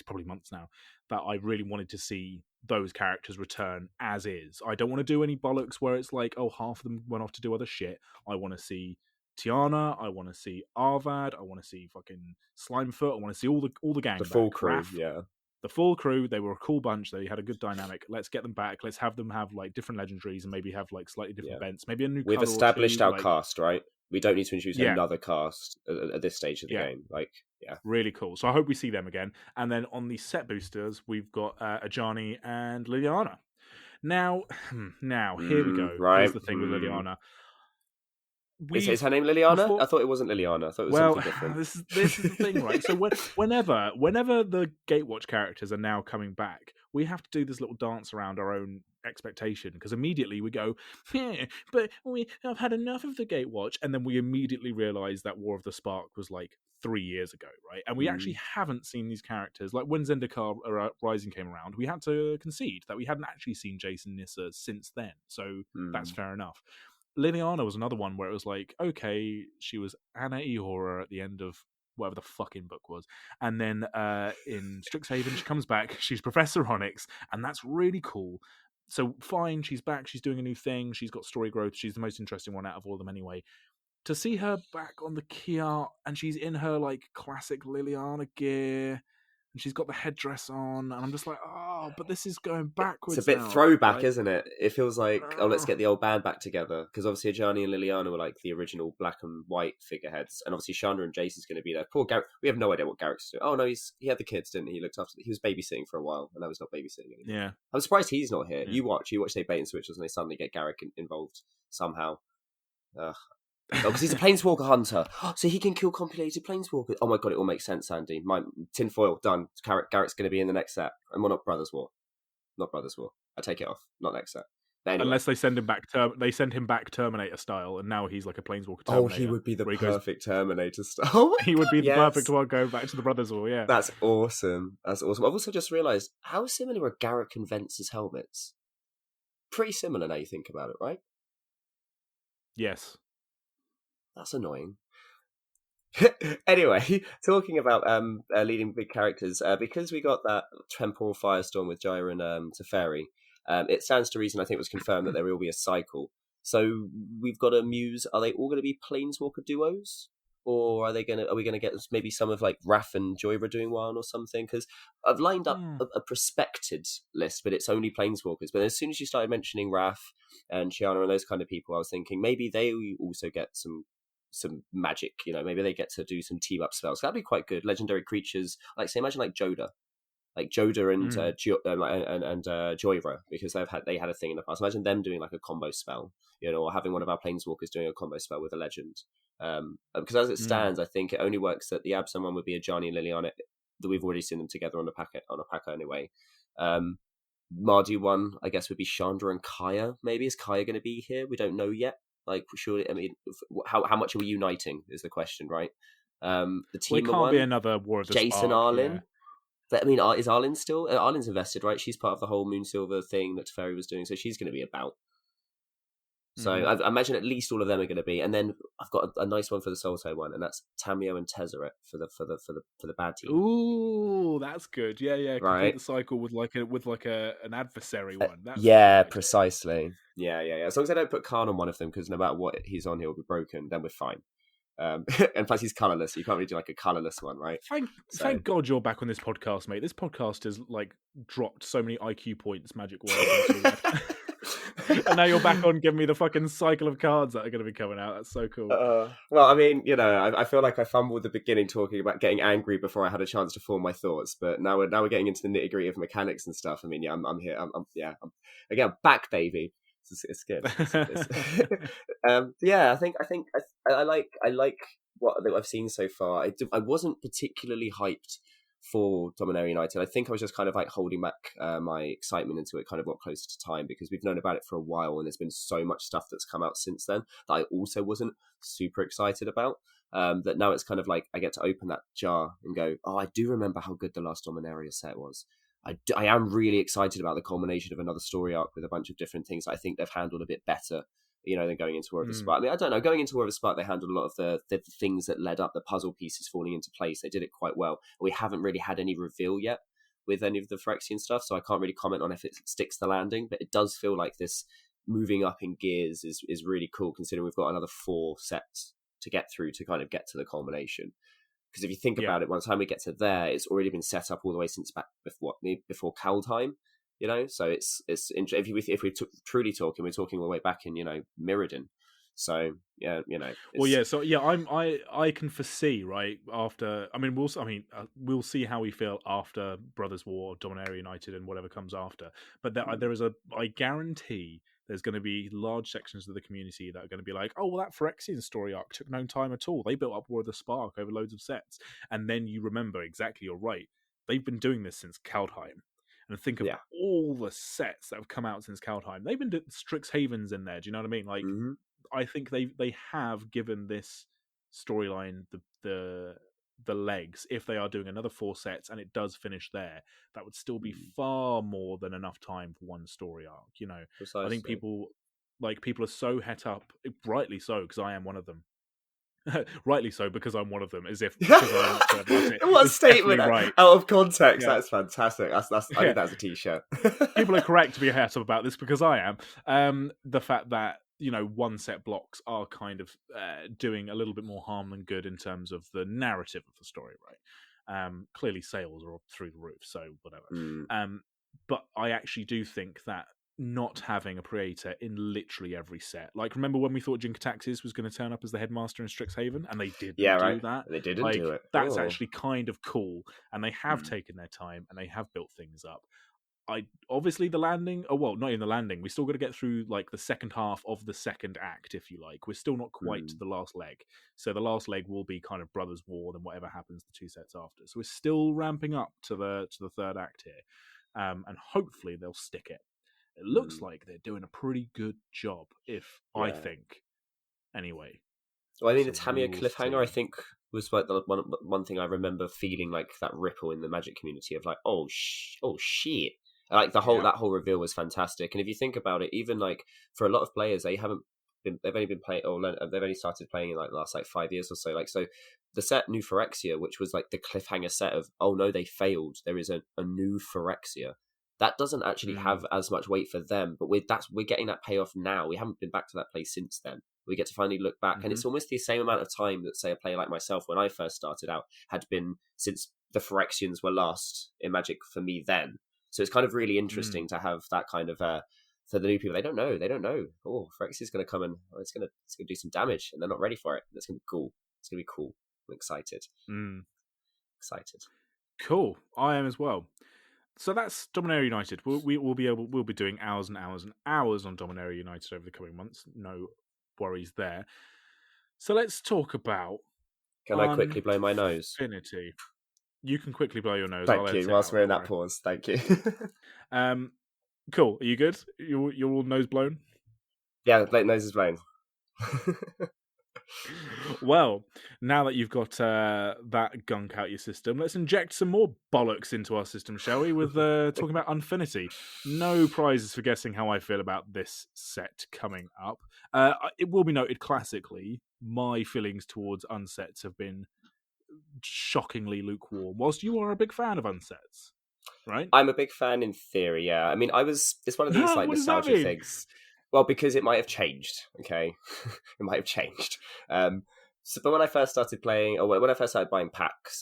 Speaker 1: probably months now, that I really wanted to see those characters return as is. I don't want to do any bollocks where it's like, oh, half of them went off to do other shit. I want to see Tiana, I want to see Arvad, I want to see fucking Slimefoot, I want to see all the gang,
Speaker 2: the full
Speaker 1: back.
Speaker 2: crew,
Speaker 1: Raph,
Speaker 2: yeah.
Speaker 1: The full crew, they were a cool bunch. They had a good dynamic. Let's get them back. Let's have them have like different legendaries and maybe have like slightly different events. Maybe a new.
Speaker 2: We've established our cast, right? We don't need to introduce another cast at this stage of the game.
Speaker 1: Really cool. So I hope we see them again. And then on the set boosters, we've got Ajani and Liliana. Now, here we go.
Speaker 2: Right.
Speaker 1: Here's the thing with Liliana.
Speaker 2: Is her name Liliana? I thought it wasn't Liliana. I thought it was something different.
Speaker 1: This is the thing, right? So whenever the Gatewatch characters are now coming back, we have to do this little dance around our own expectation, because immediately we go, but we have had enough of the Gatewatch, and then we immediately realise that War of the Spark was like 3 years ago, right? And we actually haven't seen these characters. Like when Zendikar Rising came around, we had to concede that we hadn't actually seen Jason Nissa since then. So that's fair enough. Liliana was another one where it was like, okay, she was Anna Ehora at the end of whatever the fucking book was. And then in Strixhaven, she comes back, she's Professor Onyx, and that's really cool. So fine, she's back, she's doing a new thing, she's got story growth, she's the most interesting one out of all of them anyway. To see her back on the key art, and she's in her like classic Liliana gear, and she's got the headdress on, and I'm just like, oh, but this is going backwards.
Speaker 2: It's a bit throwback, isn't it? It feels like, let's get the old band back together, because obviously Ajani and Liliana were like the original black and white figureheads, and obviously Chandra and Jason's going to be there. Poor Garrett, we have no idea what Garrett's doing. Oh no, he had the kids, didn't he? He looked after. He was babysitting for a while, and now he's not babysitting anymore.
Speaker 1: Yeah,
Speaker 2: I'm surprised he's not here. Yeah. You watch they bait and switches, and they suddenly get Garrett involved somehow. Because he's a planeswalker hunter, so he can kill compulated planeswalkers. Oh my god, it all makes sense, Andy. My tinfoil done. Garrett's going to be in the next set, and we're not Brothers War. I take it off. Not next set. Anyway.
Speaker 1: Unless they send him back, they send him back Terminator style, and now he's like a planeswalker. Terminator,
Speaker 2: oh, he would be the perfect Terminator style.
Speaker 1: He would be the perfect one going back to the Brothers War. Yeah,
Speaker 2: that's awesome. I've also just realised how similar are Garrett and Vence's helmets. Pretty similar now you think about it, right?
Speaker 1: Yes.
Speaker 2: That's annoying. Anyway, talking about leading big characters, because we got that Temporal Firestorm with Jaya and Teferi, it stands to reason, I think it was confirmed, that there will be a cycle. So we've got a muse. Are they all going to be Planeswalker duos? Or are we going to get maybe some of like Raph and Joyra doing one or something? Because I've lined up a prospected list, but it's only Planeswalkers. But as soon as you started mentioning Raph and Shiana and those kind of people, I was thinking maybe they also get some magic, maybe they get to do some team up spells. That'd be quite good. Legendary creatures, like say, imagine like Joda and Joyra, because they had a thing in the past. Imagine them doing like a combo spell, or having one of our planeswalkers doing a combo spell with a legend. Because as it stands, I think it only works that the Absalom one would be Ajani and Liliana, that we've already seen them together on a packet anyway. Mardu one, I guess, would be Chandra and Kaya. Maybe is Kaya going to be here? We don't know yet. Like, surely, I mean, how much are we uniting is the question, right? The team
Speaker 1: can't be another War of the
Speaker 2: Jason
Speaker 1: Spark,
Speaker 2: Arlen.
Speaker 1: Yeah.
Speaker 2: But, I mean, is Arlen still? Arlen's invested, right? She's part of the whole Moonsilver thing that Teferi was doing, so she's going to be about. So I imagine at least all of them are going to be, and then I've got a nice one for the Sultai one, and that's Tamiyo and Tezzeret for the bad team.
Speaker 1: Ooh, that's good. Yeah.
Speaker 2: Right.
Speaker 1: Complete the cycle with an adversary one.
Speaker 2: That's precisely. Yeah. As long as I don't put Khan on one of them, because no matter what he's on, he'll be broken. Then we're fine. And plus he's colourless, so you can't really do like a colourless one, right?
Speaker 1: Thank God you're back on this podcast, mate. This podcast has like dropped so many IQ points, magic words. And now you're back on giving me the fucking cycle of cards that are going to be coming out. That's so cool.
Speaker 2: Well, I mean, I feel like I fumbled the beginning talking about getting angry before I had a chance to form my thoughts. But now we're getting into the nitty gritty of mechanics and stuff. I mean, yeah, I'm here. I'm back, baby. It's good. Yeah, I like what I've seen so far. I wasn't particularly hyped for Dominaria United. I think I was just kind of like holding back my excitement until it kind of got closer to time, because we've known about it for a while and there's been so much stuff that's come out since then that I also wasn't super excited about. That now it's kind of like I get to open that jar and go, oh, I do remember how good the last Dominaria set was. I am really excited about the culmination of another story arc with a bunch of different things that I think they've handled a bit better, than going into War of the Spark. I mean, I don't know. Going into War of the Spark, they handled a lot of the things that led up, the puzzle pieces falling into place. They did it quite well. We haven't really had any reveal yet with any of the Phyrexian stuff, so I can't really comment on if it sticks the landing, but it does feel like this moving up in gears is really cool, considering we've got another 4 sets to get through to kind of get to the culmination. Because if you think about it, by the time we get to there, it's already been set up all the way since back before Kaldheim, So it's if we're truly talking, we're talking all the way back in Mirrodin. So yeah,
Speaker 1: Well, yeah. So yeah, I can foresee right after. I mean, we'll see how we feel after Brothers War, Dominaria United, and whatever comes after. But there is I guarantee there's going to be large sections of the community that are going to be like, oh, well, that Phyrexian story arc took no time at all. They built up War of the Spark over loads of sets. And then you remember, exactly, you're right. They've been doing this since Kaldheim. And think of all the sets that have come out since Kaldheim. They've been doing Strixhaven's in there. Do you know what I mean? Like, I think they have given this storyline the legs. If they are doing another 4 sets and it does finish there, that would still be far more than enough time for one story arc.
Speaker 2: Precisely.
Speaker 1: I think people are so het up, rightly so, because I am one of them. Rightly so, because I'm one of them. As if because I'm not so about it.
Speaker 2: What statement
Speaker 1: right.
Speaker 2: Out of context? Yeah. That's fantastic. I think that's a t-shirt.
Speaker 1: People are correct to be het up about this, because I am. The fact that one set blocks are kind of doing a little bit more harm than good in terms of the narrative of the story, right? Clearly sales are through the roof, so whatever. But I actually do think that not having a Praetor in literally every set, like, remember when we thought Jin-Gitaxias was going to turn up as the headmaster in Strixhaven, and they didn't do that?
Speaker 2: They didn't do it.
Speaker 1: That's actually kind of cool, and they have taken their time, and they have built things up. Obviously the landing, not even the landing, we still got to get through like the second half of the second act, if you like. We're still not quite to the last leg, so the last leg will be kind of Brothers War, then whatever happens the 2 sets after. So we're still ramping up to the third act here, and hopefully they'll stick it. It looks like they're doing a pretty good job, I think. Anyway,
Speaker 2: well, I mean, the Tamiya cliffhanger, I think, was like the one thing I remember feeling like that ripple in the Magic community of like, oh shit. Like that whole reveal was fantastic. And if you think about it, even like for a lot of players, they've only been playing, or they've only started playing in like the last 5 years or so. Like, so the set New Phyrexia, which was like the cliffhanger set of, oh no, they failed, there is a new Phyrexia. That doesn't actually have as much weight for them, but we're getting that payoff now. We haven't been back to that place since then. We get to finally look back, and it's almost the same amount of time that, say, a player like myself, when I first started out, had been since the Phyrexians were last in Magic for me then. So it's kind of really interesting to have that kind of for the new people. They don't know. Oh, Phyrexia's going to come and it's going to do some damage, and they're not ready for it. It's going to be cool. I'm excited. Excited.
Speaker 1: Cool. I am as well. So that's Dominaria United. We'll be doing hours and hours and hours on Dominaria United over the coming months. No worries there. So let's talk about.
Speaker 2: Can I quickly blow my nose?
Speaker 1: Infinity. You can quickly blow your nose.
Speaker 2: Thank you. Whilst we're in that pause, thank you.
Speaker 1: Cool. Are you good? You're all nose blown?
Speaker 2: Yeah, the nose is blown.
Speaker 1: Well, now that you've got that gunk out your system, let's inject some more bollocks into our system, shall we? With talking about Unfinity. No prizes for guessing how I feel about this set coming up. It will be noted, classically, my feelings towards unsets have been shockingly lukewarm, whilst you are a big fan of unsets, right?
Speaker 2: I'm a big fan in theory, yeah. I mean, it's one of these like nostalgia things. Well, because it might have changed, okay? It might have changed. So, but when I first started playing, or when I first started buying packs,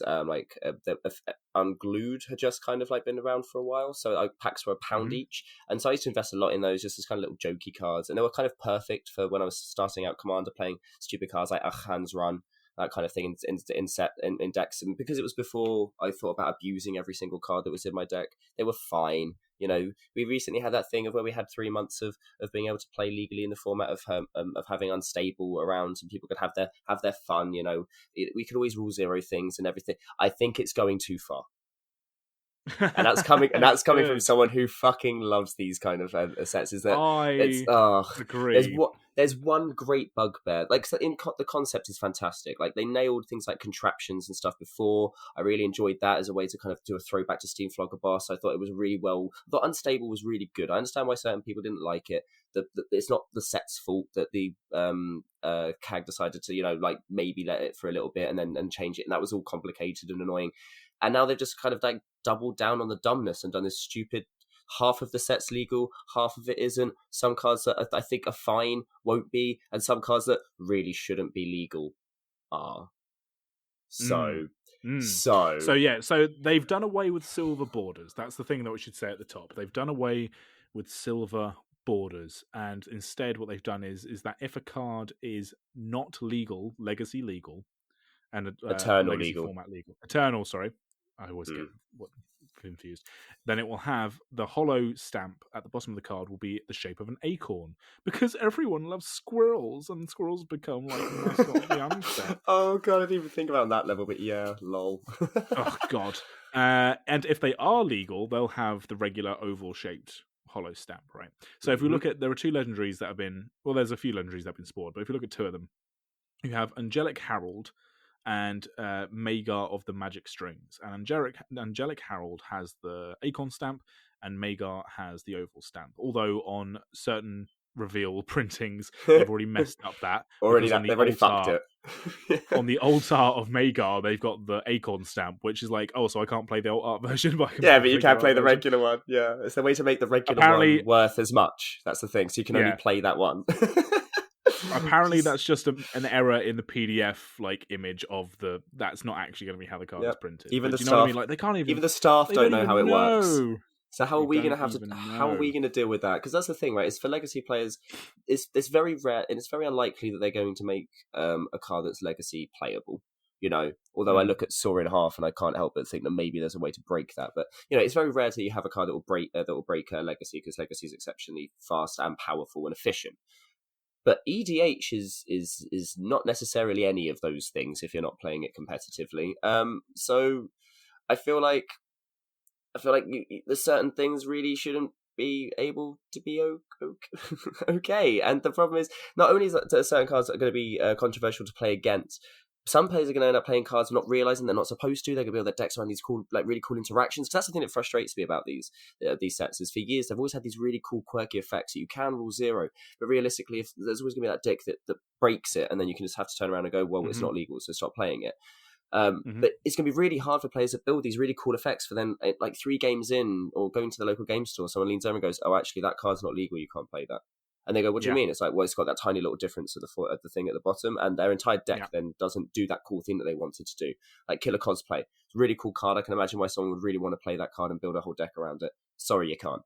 Speaker 2: Unglued had just kind of like been around for a while. So packs were £1
Speaker 1: Hmm.
Speaker 2: each, and so I used to invest a lot in those, just as kind of little jokey cards, and they were kind of perfect for when I was starting out Commander, playing stupid cards like Akhan's Run, that kind of thing in decks. And because it was before I thought about abusing every single card that was in my deck, they were fine. You know, we recently had that thing of where we had 3 months of being able to play legally in the format of having Unstable around, and people could have their fun. You know, we could always rule zero things and everything. I think it's going too far, and that's coming from
Speaker 1: Good.
Speaker 2: someone who fucking loves these kind of sets. Is that it's
Speaker 1: I
Speaker 2: there's
Speaker 1: agree.
Speaker 2: what there's one great bugbear. Like, so the concept is fantastic. Like, they nailed things like contraptions and stuff before. I really enjoyed that as a way to kind of do a throwback to Steam Flogger Boss. I thought it was really well. I thought Unstable was really good. I understand why certain people didn't like it. It's not the set's fault that the CAG decided to, you know, like, maybe let it for a little bit and then change it, and that was all complicated and annoying. And now they've just kind of like doubled down on the dumbness and done this stupid, half of the set's legal, half of it isn't. Some cards that I think are fine won't be, and some cards that really shouldn't be legal are.
Speaker 1: Mm.
Speaker 2: So,
Speaker 1: Mm.
Speaker 2: so
Speaker 1: So yeah, so they've done away with silver borders. That's the thing that we should say at the top. They've done away with silver borders, and instead, what they've done is that if a card is not legal, legacy legal, and or
Speaker 2: eternal
Speaker 1: legacy
Speaker 2: legal.
Speaker 1: format legal, eternal. Sorry, I always get confused. Then it will have the hollow stamp at the bottom of the card will be the shape of an acorn, because everyone loves squirrels, and squirrels become like the mascot of the unset.
Speaker 2: Oh god, I didn't even think about on that level, but yeah, lol.
Speaker 1: Oh god. And if they are legal, they'll have the regular oval shaped hollow stamp, right? So if we look at, there are two legendaries that have been, well, there's a few legendaries that have been spawned, but if you look at two of them, you have Angelic Herald and Magar of the Magic Strings. And Angelic Herald has the Acorn stamp, and Magar has the oval stamp. Although on certain reveal printings, they've already messed up that, because on the
Speaker 2: They've already fucked
Speaker 1: altar,
Speaker 2: it.
Speaker 1: on the altar of Magar, they've got the Acorn stamp, which is like, oh, so I can't play the alt art version, but I can
Speaker 2: Yeah,
Speaker 1: play
Speaker 2: but
Speaker 1: the
Speaker 2: you can't
Speaker 1: regular
Speaker 2: play
Speaker 1: art
Speaker 2: the
Speaker 1: version.
Speaker 2: regular one. Yeah, it's the way to make the regular one
Speaker 1: Apparently,
Speaker 2: worth as much. That's the thing. So you can only
Speaker 1: yeah.
Speaker 2: play that one.
Speaker 1: Apparently, that's just an error in the PDF like image of the. That's not actually going to be how the card is
Speaker 2: Yep.
Speaker 1: printed.
Speaker 2: Even
Speaker 1: But
Speaker 2: the
Speaker 1: do you know what I mean?
Speaker 2: staff,
Speaker 1: Like, they can't even.
Speaker 2: even the staff
Speaker 1: They
Speaker 2: don't
Speaker 1: don't
Speaker 2: know how
Speaker 1: even
Speaker 2: it works.
Speaker 1: know.
Speaker 2: So how are
Speaker 1: They
Speaker 2: we going to
Speaker 1: don't
Speaker 2: have to?
Speaker 1: even
Speaker 2: How are
Speaker 1: know.
Speaker 2: we going to deal with that? Because that's the thing, right? It's for legacy players. It's very rare, and it's very unlikely that they're going to make a card that's legacy playable. You know, although I
Speaker 1: Mm.
Speaker 2: look at Saw in Half and I can't help but think that maybe there's a way to break that. But you know, it's very rare that you have a card that will break legacy, because legacy is exceptionally fast and powerful and efficient. But EDH is not necessarily any of those things if you're not playing it competitively. So I feel like there's certain things really shouldn't be able to be okay. And the problem is, not only is that certain cards are going to be controversial to play against, some players are going to end up playing cards not realizing they're not supposed to. They're going to build their decks around these cool, like really cool interactions. Because that's the thing that frustrates me about these sets. Is for years they've always had these really cool, quirky effects that you can rule zero, but realistically, if there's always going to be that deck that breaks it, and then you can just have to turn around and go, well, it's
Speaker 1: Mm-hmm.
Speaker 2: not legal, so stop playing it.
Speaker 1: Mm-hmm.
Speaker 2: But it's going to be really hard for players that build these really cool effects for then, like 3 games in, or going to the local game store, someone leans over and goes, "Oh, actually, that card's not legal. You can't play that." And they go, "What do you
Speaker 1: Yeah.
Speaker 2: mean?" It's like, well, it's got that tiny little difference at the thing at the bottom, and their entire deck
Speaker 1: Yeah.
Speaker 2: then doesn't do that cool thing that they wanted to do. Like Killer Cosplay, it's a really cool card. I can imagine why someone would really want to play that card and build a whole deck around it. Sorry, you can't.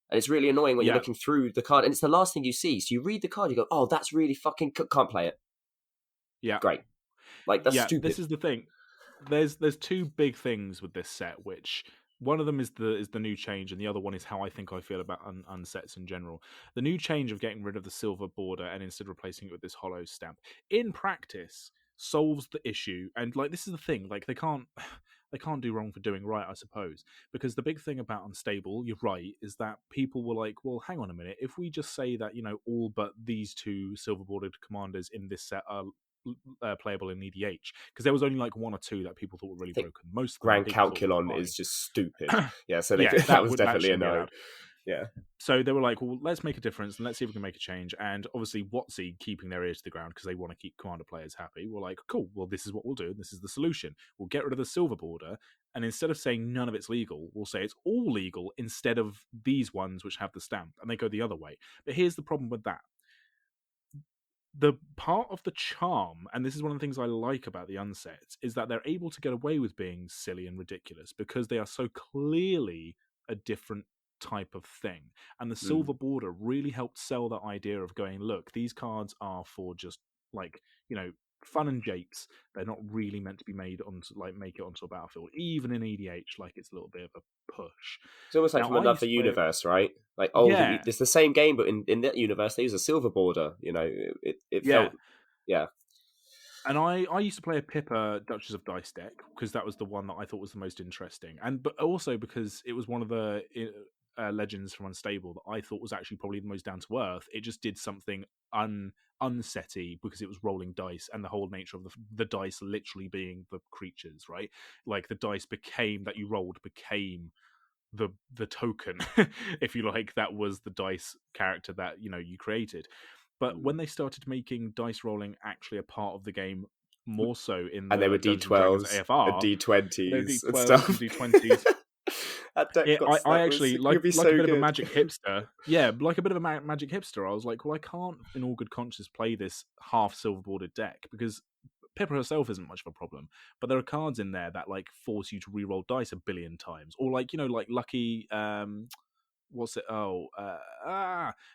Speaker 2: And it's really annoying when you're
Speaker 1: Yeah.
Speaker 2: looking through the card, and it's the last thing you see. So you read the card, you go, "Oh, that's really fucking can't play it."
Speaker 1: Yeah.
Speaker 2: Great, like that's
Speaker 1: Yeah.
Speaker 2: stupid.
Speaker 1: This is the thing. There's two big things with this set, which one of them is the new change, and the other one is how I feel about unsets in general. The new change of getting rid of the silver border and instead replacing it with this hollow stamp, in practice, solves the issue. And like, this is the thing, like, they can't do wrong for doing right, I suppose, because the big thing about Unstable, you're right, is that people were like, well, hang on a minute, if we just say that, you know, all but these two silver bordered commanders in this set are playable in EDH, because there was only like one or two that people thought were really
Speaker 2: I think
Speaker 1: broken. Most of them
Speaker 2: Grand
Speaker 1: people thought were
Speaker 2: Calculon
Speaker 1: fine.
Speaker 2: is just stupid. Yeah, so
Speaker 1: Yeah,
Speaker 2: that was definitely a
Speaker 1: shouldn't be
Speaker 2: no.
Speaker 1: allowed.
Speaker 2: Yeah.
Speaker 1: So they were like, well, let's make a difference and let's see if we can make a change. And obviously, WotC, keeping their ears to the ground because they want to keep Commander players happy, were like, cool, well, this is what we'll do. This is the solution. We'll get rid of the silver border. And instead of saying none of it's legal, we'll say it's all legal instead of these ones which have the stamp. And they go the other way. But here's the problem with that. the part of the charm, and this is one of the things I like about the unsets, is that they're able to get away with being silly and ridiculous because they are so clearly a different type of thing. And the silver border really helped sell that idea of going, look, these cards are for just like, fun and japes. They're not really meant to be made onto make it onto a battlefield. Even in EDH, like, it's a little bit of a push.
Speaker 2: It's almost like
Speaker 1: Now,
Speaker 2: from another universe, right? Like,
Speaker 1: yeah,
Speaker 2: it's the same game, but in that universe, they use a silver border. It felt, yeah.
Speaker 1: And I used to play a Pippa Duchess of Dice deck because that was the one that I thought was the most interesting, but also because it was one of the legends from Unstable that I thought was actually probably the most down to earth. It just did something unsetty because it was rolling dice, and the whole nature of the dice literally being the creatures, right? Like the dice became that you rolled became the token, if you like, that was the dice character that you created. But when they started making dice rolling actually a part of the game, more so in
Speaker 2: and
Speaker 1: the
Speaker 2: they were
Speaker 1: D12s
Speaker 2: AFR, and D20s and stuff.
Speaker 1: And D20s.
Speaker 2: That deck
Speaker 1: I actually like a
Speaker 2: so
Speaker 1: bit
Speaker 2: good.
Speaker 1: of a magic hipster. Yeah, like a bit of a magic hipster. I was like, well, I can't, in all good conscience, play this half silver bordered deck because Pippa herself isn't much of a problem, but there are cards in there that like force you to re-roll dice a billion times, or like like lucky. What's it?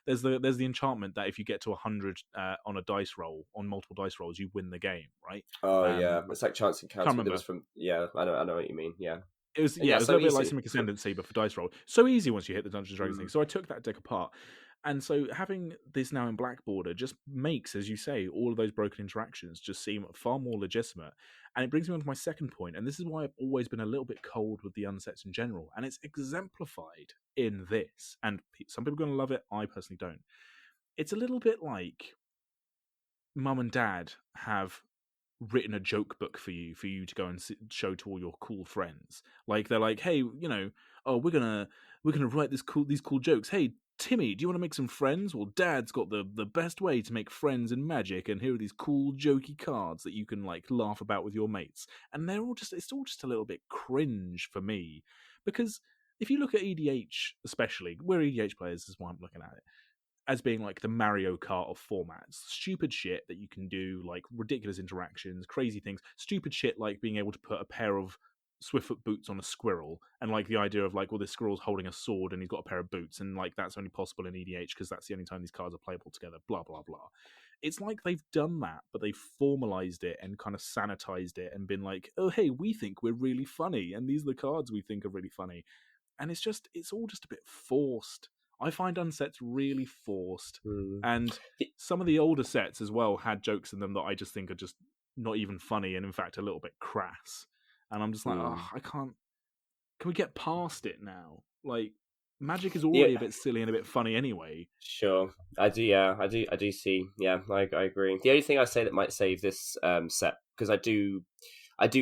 Speaker 1: There's the enchantment that if you get to 100 on a dice roll, on multiple dice rolls, you win the game, right?
Speaker 2: Yeah, it's like chance encounter. But it was from I know what you mean. Yeah.
Speaker 1: It was, it was a little bit like Simic Ascendancy, but for dice roll. So easy once you hit the Dungeons & Dragons thing. So I took that deck apart. And so having this now in Black Border just makes, as you say, all of those broken interactions just seem far more legitimate. And it brings me on to my second point, and this is why I've always been a little bit cold with the unsets in general. And it's exemplified in this. And some people are going to love it. I personally don't. It's a little bit like Mum and Dad have written a joke book for you to go and show to all your cool friends. Like they're like, hey, we're gonna write these cool jokes. Hey, Timmy, do you want to make some friends? Well, Dad's got the best way to make friends in Magic, and here are these cool jokey cards that you can like laugh about with your mates. And it's all just a little bit cringe for me, because if you look at EDH, especially, we're EDH players, is why I'm looking at it, as being like the Mario Kart of formats. Stupid shit that you can do, like ridiculous interactions, crazy things. Stupid shit like being able to put a pair of Swiftfoot boots on a squirrel, and like the idea of like, well, this squirrel's holding a sword and he's got a pair of boots, and like that's only possible in EDH because that's the only time these cards are playable together. Blah blah blah. It's like they've done that, but they've formalized it and kind of sanitized it and been like, oh hey, we think we're really funny, and these are the cards we think are really funny, and it's all just a bit forced. I find unsets really forced, and some of the older sets as well had jokes in them that I just think are just not even funny, and in fact a little bit crass. And I'm just like, I can't. Can we get past it now? Like, Magic is already a bit silly and a bit funny anyway.
Speaker 2: Sure, I do. Yeah, I do see. Yeah, I agree. The only thing I say that might save this set, because I do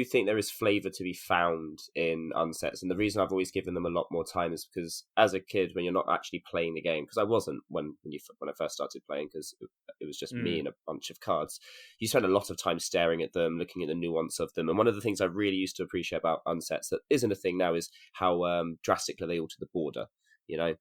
Speaker 2: think there is flavour to be found in unsets, and the reason I've always given them a lot more time is because as a kid, when you're not actually playing the game, because I wasn't when I first started playing, because it was just me and a bunch of cards, you spend a lot of time staring at them, looking at the nuance of them. And one of the things I really used to appreciate about unsets that isn't a thing now is how drastically they alter the border. They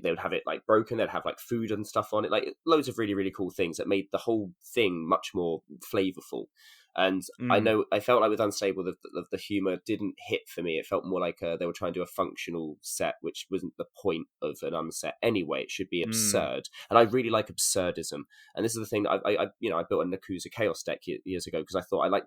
Speaker 2: would have it like broken, they'd have like food and stuff on it, like loads of really, really cool things that made the whole thing much more flavorful. And I felt like with Unstable, the humor didn't hit for me. It felt more like they were trying to do a functional set, which wasn't the point of an unset anyway. It should be absurd, and I really like absurdism. And this is the thing that I built a Nakuza Chaos deck years ago because I thought I like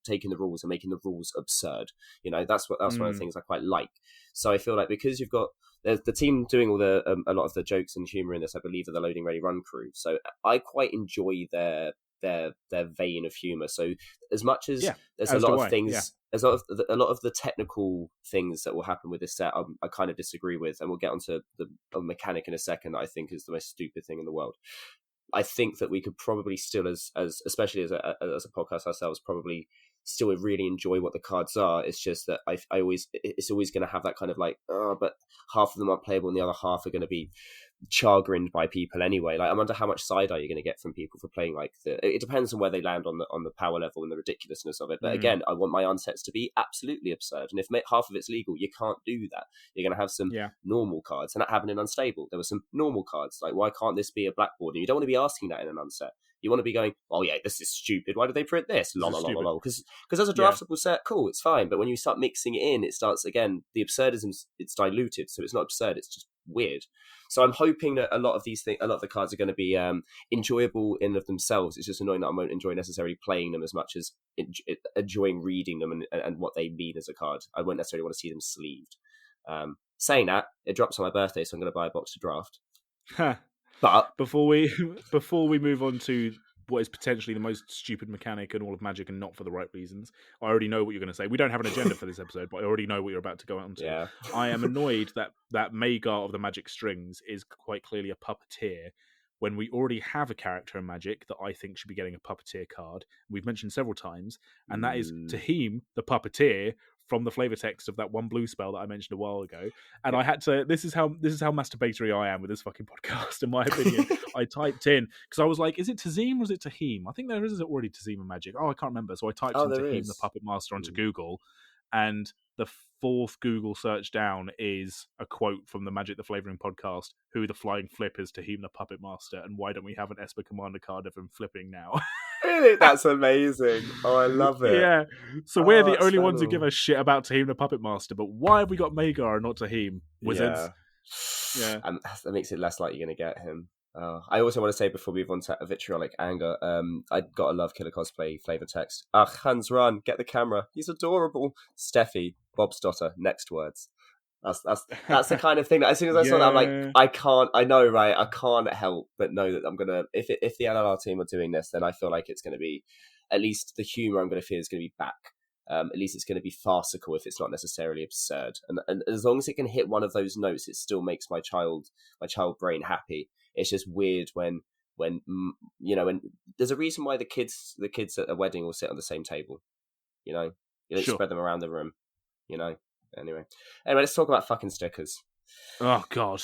Speaker 2: taking the rules and making the rules absurd. That's one of the things I quite like. So I feel like because you've got the team doing all a lot of the jokes and humor in this, I believe, are the Loading Ready Run crew. So I quite enjoy their vein of humor. So as much as there's a lot of things, there's a lot of the technical things that will happen with this set I kind of disagree with, and we'll get onto the mechanic in a second that I think is the most stupid thing in the world. I think that we could probably still, as especially as a podcast ourselves, probably still really enjoy what the cards are. It's just that it's always going to have that kind of like, oh, but half of them aren't playable and the other half are going to be chagrined by people anyway. Like, I wonder how much side eye you're going to get from people for playing like it depends on where they land on the power level and the ridiculousness of it. But again, I want my unsets to be absolutely absurd, and if half of it's legal, you can't do that. You're going to have some normal cards, and that happened in Unstable. There were some normal cards. Like, why can't this be a blackboard? And you don't want to be asking that in an unset. You want to be going, oh yeah, this is stupid. Why did they print this? Lol, lol, lol, lol. Because as a draftable set, cool, it's fine. But when you start mixing it in, it starts, again, the absurdism, it's diluted. So it's not absurd, it's just weird. So I'm hoping that a lot of the cards are going to be enjoyable in of themselves. It's just annoying that I won't enjoy necessarily playing them as much as enjoying reading them and what they mean as a card. I won't necessarily want to see them sleeved. Saying that, it drops on my birthday, so I'm going to buy a box to draft. But
Speaker 1: before we move on to what is potentially the most stupid mechanic in all of Magic, and not for the right reasons, I already know what you're going to say. We don't have an agenda for this episode, but I already know what you're about to go on to.
Speaker 2: Yeah.
Speaker 1: I am annoyed that Magar of the Magic Strings is quite clearly a puppeteer, when we already have a character in Magic that I think should be getting a puppeteer card. We've mentioned several times, and that is Taheem, the puppeteer, from the flavor text of that one blue spell that I mentioned a while ago. And I had to, this is how masturbatory I am with this fucking podcast, in my opinion. I typed in, because I was like, is it Tazeem or is it Taheem? I think there is already Tazeem in Magic. Oh, I can't remember. So I typed in Taheem, the Puppet Master, onto Google, and the fourth Google search down is a quote from the Magic the Flavoring podcast: "Who the flying flip is Taheem the Puppet Master, and why don't we have an Esper Commander card of him flipping now?"
Speaker 2: Really? That's amazing. Oh, I love it.
Speaker 1: Yeah. So we're the only ones who give a shit about Taheem the Puppet Master, but why have we got Magar and not Taheem? Wizards.
Speaker 2: Yeah. That makes it less likely you're going to get him. I also want to say, before we move on to Vitriolic Anger, I got a Love Killer Cosplay flavor text. Hans Run, get the camera. He's adorable. Steffi, Bob's daughter, next words. That's the kind of thing that as soon as I saw that, I'm like, I know, right? I can't help but know that I'm going to, if the LLR team are doing this, then I feel like it's going to be, at least the humor I'm going to feel is going to be back. At least it's going to be farcical if it's not necessarily absurd. And as long as it can hit one of those notes, it still makes my child brain happy. It's just weird when and there's a reason why the kids at a wedding will sit on the same table. You don't spread them around the room. Anyway, let's talk about fucking stickers.
Speaker 1: Oh God.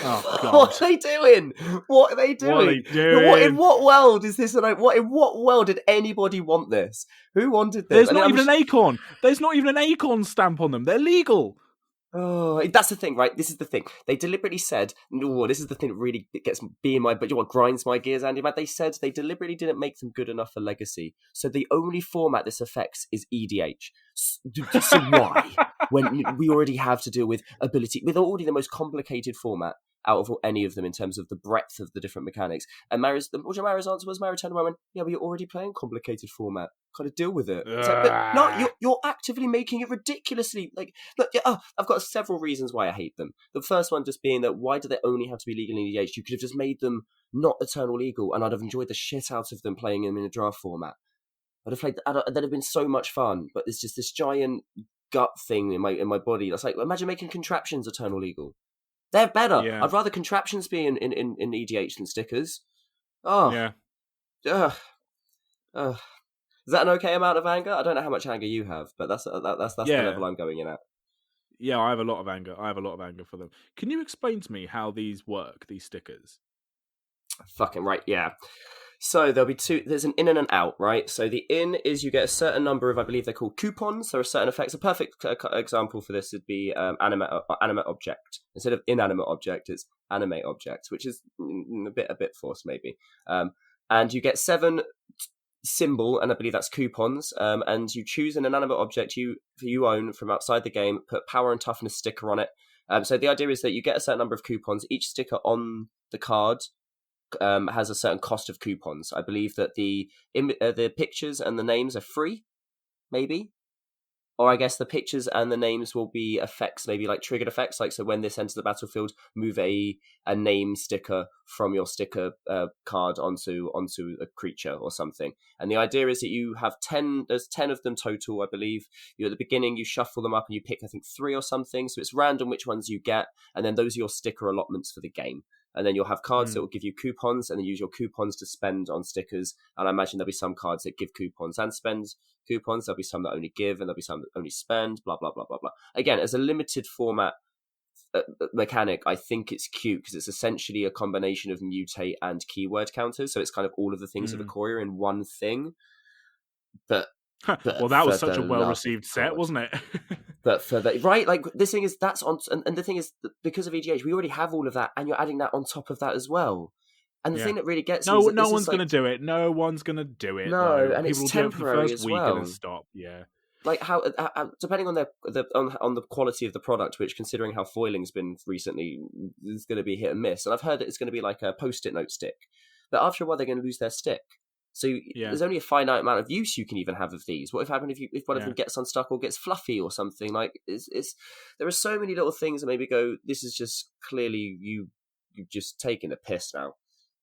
Speaker 1: Oh God.
Speaker 2: What are they doing? In what world is this? In what world did anybody want this? Who wanted this?
Speaker 1: There's not even an acorn. There's not even an acorn stamp on them. They're legal.
Speaker 2: Oh, that's the thing, right? This is the thing. They deliberately said, "No, this is the thing that really gets me in my, but what grinds my gears, Andy, man." They said they deliberately didn't make them good enough for Legacy, so the only format this affects is EDH. So why, when we already have to deal with already the most complicated format out of any of them in terms of the breadth of the different mechanics? And Mara's answer was, Mara turned around and went, "Yeah, but you're already playing complicated format. Kind of deal with it." It's like, but no, you're actively making it ridiculously. Like, look, I've got several reasons why I hate them. The first one just being that, why do they only have to be legal in EDH? You could have just made them not Eternal Legal, and I'd have enjoyed the shit out of them playing them in a draft format. That'd have been so much fun. But it's just this giant gut thing in my body. That's like, imagine making contraptions Eternal Legal. They're better. Yeah. I'd rather contraptions be in EDH than stickers. Oh.
Speaker 1: Yeah.
Speaker 2: Is that an okay amount of anger? I don't know how much anger you have, but that's the level I'm going in at.
Speaker 1: Yeah, I have a lot of anger. For them. Can you explain to me how these work, these stickers?
Speaker 2: Fucking right, yeah. So there'll be two. There's an in and an out, right? So the in is you get a certain number of, I believe they're called coupons. There are certain effects. A perfect example for this would be animate object. Instead of inanimate object, it's animate object, which is a bit forced maybe. And you get 7 symbol, and I believe that's coupons. And you choose an inanimate object you own from outside the game. Put power and toughness sticker on it. So the idea is that you get a certain number of coupons. Each sticker on the card has a certain cost of coupons. I believe that the pictures and the names are free, maybe, or I guess the pictures and the names will be effects, maybe like triggered effects. Like, so when this enters the battlefield, move a name sticker from your sticker card onto a creature or something. And the idea is that you have 10. There's 10 of them total, I believe. At the beginning, you shuffle them up and you pick, I think, 3 or something. So it's random which ones you get, and then those are your sticker allotments for the game. And then you'll have cards that will give you coupons, and then use your coupons to spend on stickers. And I imagine there'll be some cards that give coupons and spend coupons. There'll be some that only give, and there'll be some that only spend, blah, blah, blah, blah, blah. Again, as a limited format mechanic, I think it's cute because it's essentially a combination of mutate and keyword counters. So it's kind of all of the things of Ikoria in one thing. But
Speaker 1: well, that was such a well-received set, wasn't it?
Speaker 2: But for the right, like this thing is that's on, and the thing is because of EDH, we already have all of that, and you're adding that on top of that as well. And the thing that really gets
Speaker 1: no one's going to do it. No one's going to do it.
Speaker 2: No,
Speaker 1: though.
Speaker 2: and
Speaker 1: People
Speaker 2: it's
Speaker 1: do
Speaker 2: temporary
Speaker 1: it for the first
Speaker 2: as
Speaker 1: week
Speaker 2: well.
Speaker 1: and then stop. Yeah.
Speaker 2: Like how depending on on the quality of the product, which considering how foiling's been recently, is going to be hit and miss. And I've heard that it's going to be like a post-it note stick, but after a while they're going to lose their stick. So there's only a finite amount of use you can even have of these. What happens if one of them gets unstuck or gets fluffy or something? Like it's there are so many little things that maybe go, this is just clearly you've just taken a piss now.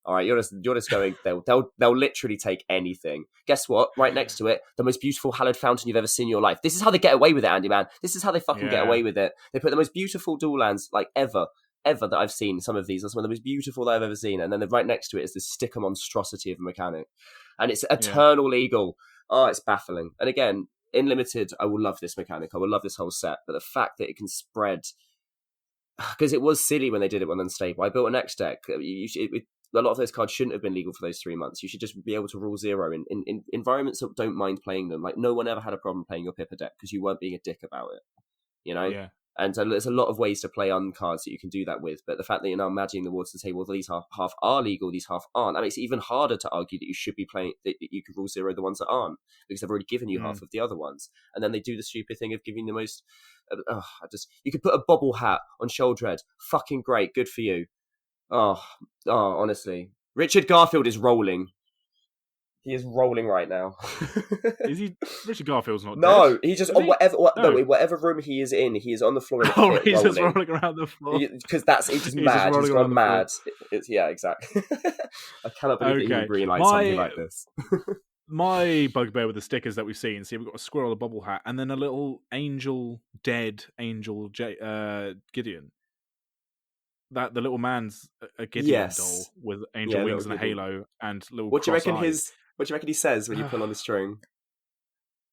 Speaker 2: All right, you're just going. They'll literally take anything. Guess what? Right next to it, the most beautiful hallowed fountain you've ever seen in your life. This is how they get away with it, Andy man. This is how they fucking get away with it. They put the most beautiful dual lands like ever that I've seen. Some of these are some of the most beautiful that I've ever seen, and then right next to it is this sticker monstrosity of a mechanic, and it's Eternal Eagle. Oh, it's baffling. And again, in limited, I will love this mechanic. I will love this whole set, but the fact that it can spread, because it was silly when they did it when unstable. I built an X deck. A lot of those cards shouldn't have been legal for those 3 months. You should just be able to rule 0 in environments that don't mind playing them. Like no one ever had a problem playing your Pippa deck because you weren't being a dick about it, you know? Yeah. And so there's a lot of ways to play cards that you can do that with. But the fact that you're now imagining the words to say, well, these half are legal, these half aren't. That makes it even harder to argue that you should be playing, that you could rule 0 the ones that aren't, because they've already given you half of the other ones. And then they do the stupid thing of giving the most, you could put a bobble hat on Sheoldred. Fucking great. Good for you. Oh, honestly. Richard Garfield is rolling. He is rolling right now.
Speaker 1: Is he? Richard Garfield's not
Speaker 2: no,
Speaker 1: dead.
Speaker 2: he's just on whatever room he is in. He is on the floor. In a pit,
Speaker 1: he's just rolling around the floor
Speaker 2: because he's just mad. He's gone mad. Exactly. I cannot believe that he would greenlight something like this.
Speaker 1: My bugbear with the stickers that we've seen. See, we've got a squirrel, a bubble hat, and then a little dead angel Gideon. That the little man's a Gideon doll with angel wings and a halo and little.
Speaker 2: What do you reckon
Speaker 1: eyes.
Speaker 2: What do you reckon he says when you pull on the string?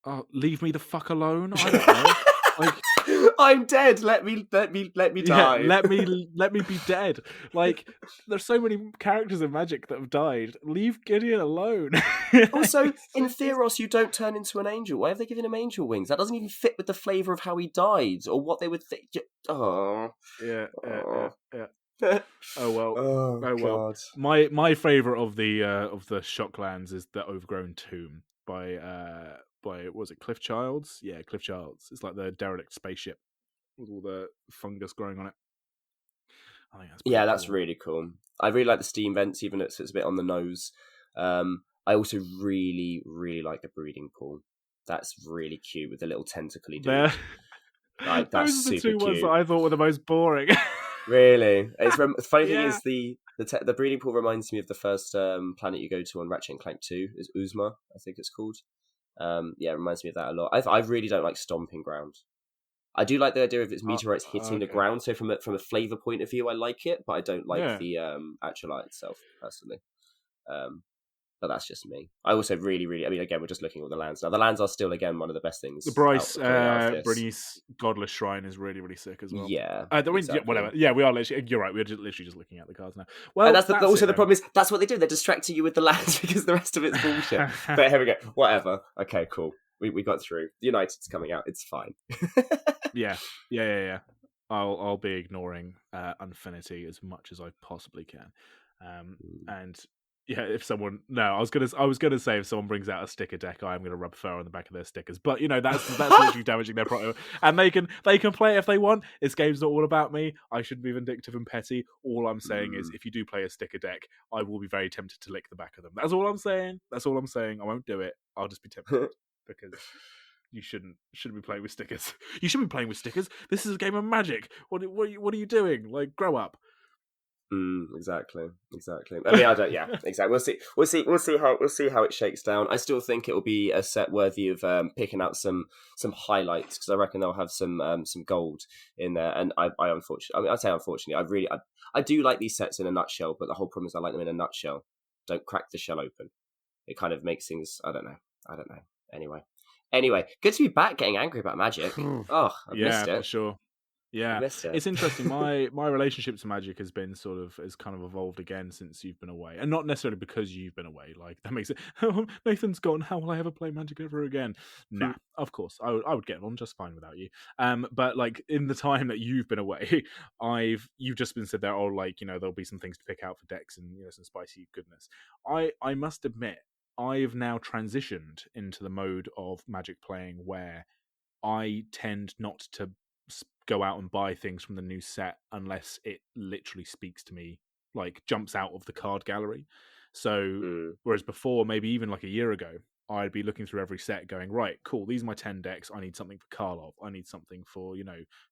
Speaker 1: Oh, leave me the fuck alone. I don't know. Like,
Speaker 2: I'm dead. Let me die.
Speaker 1: Yeah, let me be dead. Like, there's so many characters in Magic that have died. Leave Gideon alone.
Speaker 2: Also, in Theros, you don't turn into an angel. Why have they given him angel wings? That doesn't even fit with the flavour of how he died or what they would think. Oh,
Speaker 1: yeah. Oh well.
Speaker 2: Oh well.
Speaker 1: God. My favourite of the Shocklands is the Overgrown Tomb by was it Cliff Childs? Yeah, Cliff Childs. It's like the derelict spaceship with all the fungus growing on it. I think that's
Speaker 2: that's really cool. I really like the steam vents, even if it's a bit on the nose. I also really, really like the breeding pool. That's really cute with the little tentacly dude. Like, that's
Speaker 1: those are the
Speaker 2: super
Speaker 1: two ones
Speaker 2: cute.
Speaker 1: that I thought were the most boring.
Speaker 2: Really? The funny thing is the breeding pool reminds me of the first planet you go to on Ratchet & Clank 2 is Uzma, I think it's called. It reminds me of that a lot. I really don't like stomping ground. I do like the idea of its meteorites hitting the ground. So from a flavor point of view, I like it, but I don't like the actual art itself personally. But that's just me. I also really, really. I mean, again, we're just looking at all the lands now. The lands are still again one of the best things.
Speaker 1: The Bernice Godless Shrine is really, really sick as well.
Speaker 2: Yeah,
Speaker 1: exactly. Whatever. Yeah, we are literally. You're right. We're literally just looking at the cards now. Well,
Speaker 2: and that's also the problem is that's what they do. They're distracting you with the lands because the rest of it's bullshit. But here we go. Whatever. Okay, cool. We got through. The United's coming out. It's fine.
Speaker 1: Yeah. I'll be ignoring Unfinity as much as I possibly can, and. Yeah, if someone I was gonna say if someone brings out a sticker deck, I'm gonna rub fur on the back of their stickers. But that's literally damaging their product. And they can play it if they want. This game's not all about me. I shouldn't be vindictive and petty. All I'm saying is if you do play a sticker deck, I will be very tempted to lick the back of them. That's all I'm saying. I won't do it. I'll just be tempted because you shouldn't be playing with stickers. You shouldn't be playing with stickers. This is a game of Magic. What are you doing? Like, grow up.
Speaker 2: Exactly. I mean, I don't. Yeah, exactly. We'll see how it shakes down. I still think it will be a set worthy of picking out some highlights, because I reckon they'll have some gold in there. And I unfortunately, I mean, I say unfortunately, I do like these sets in a nutshell, but the whole problem is I like them in a nutshell. Don't crack the shell open. It kind of makes things. I don't know. Anyway, good to be back. Getting angry about Magic. Oh, I missed it.
Speaker 1: For sure. Yeah, it's interesting. My relationship to Magic has kind of evolved again since you've been away, and not necessarily because you've been away. Like that makes it. Oh, Nathan's gone. How will I ever play Magic ever again? Nah, of course I would get on just fine without you. But like in the time that you've been away, you've just been said there. Oh, like there'll be some things to pick out for decks and some spicy goodness. I must admit, I've now transitioned into the mode of Magic playing where I tend not to go out and buy things from the new set unless it literally speaks to me, like jumps out of the card gallery. So whereas before, maybe even like a year ago, I'd be looking through every set going, right, cool, these are my 10 decks. I need something for Karlov. I need something for,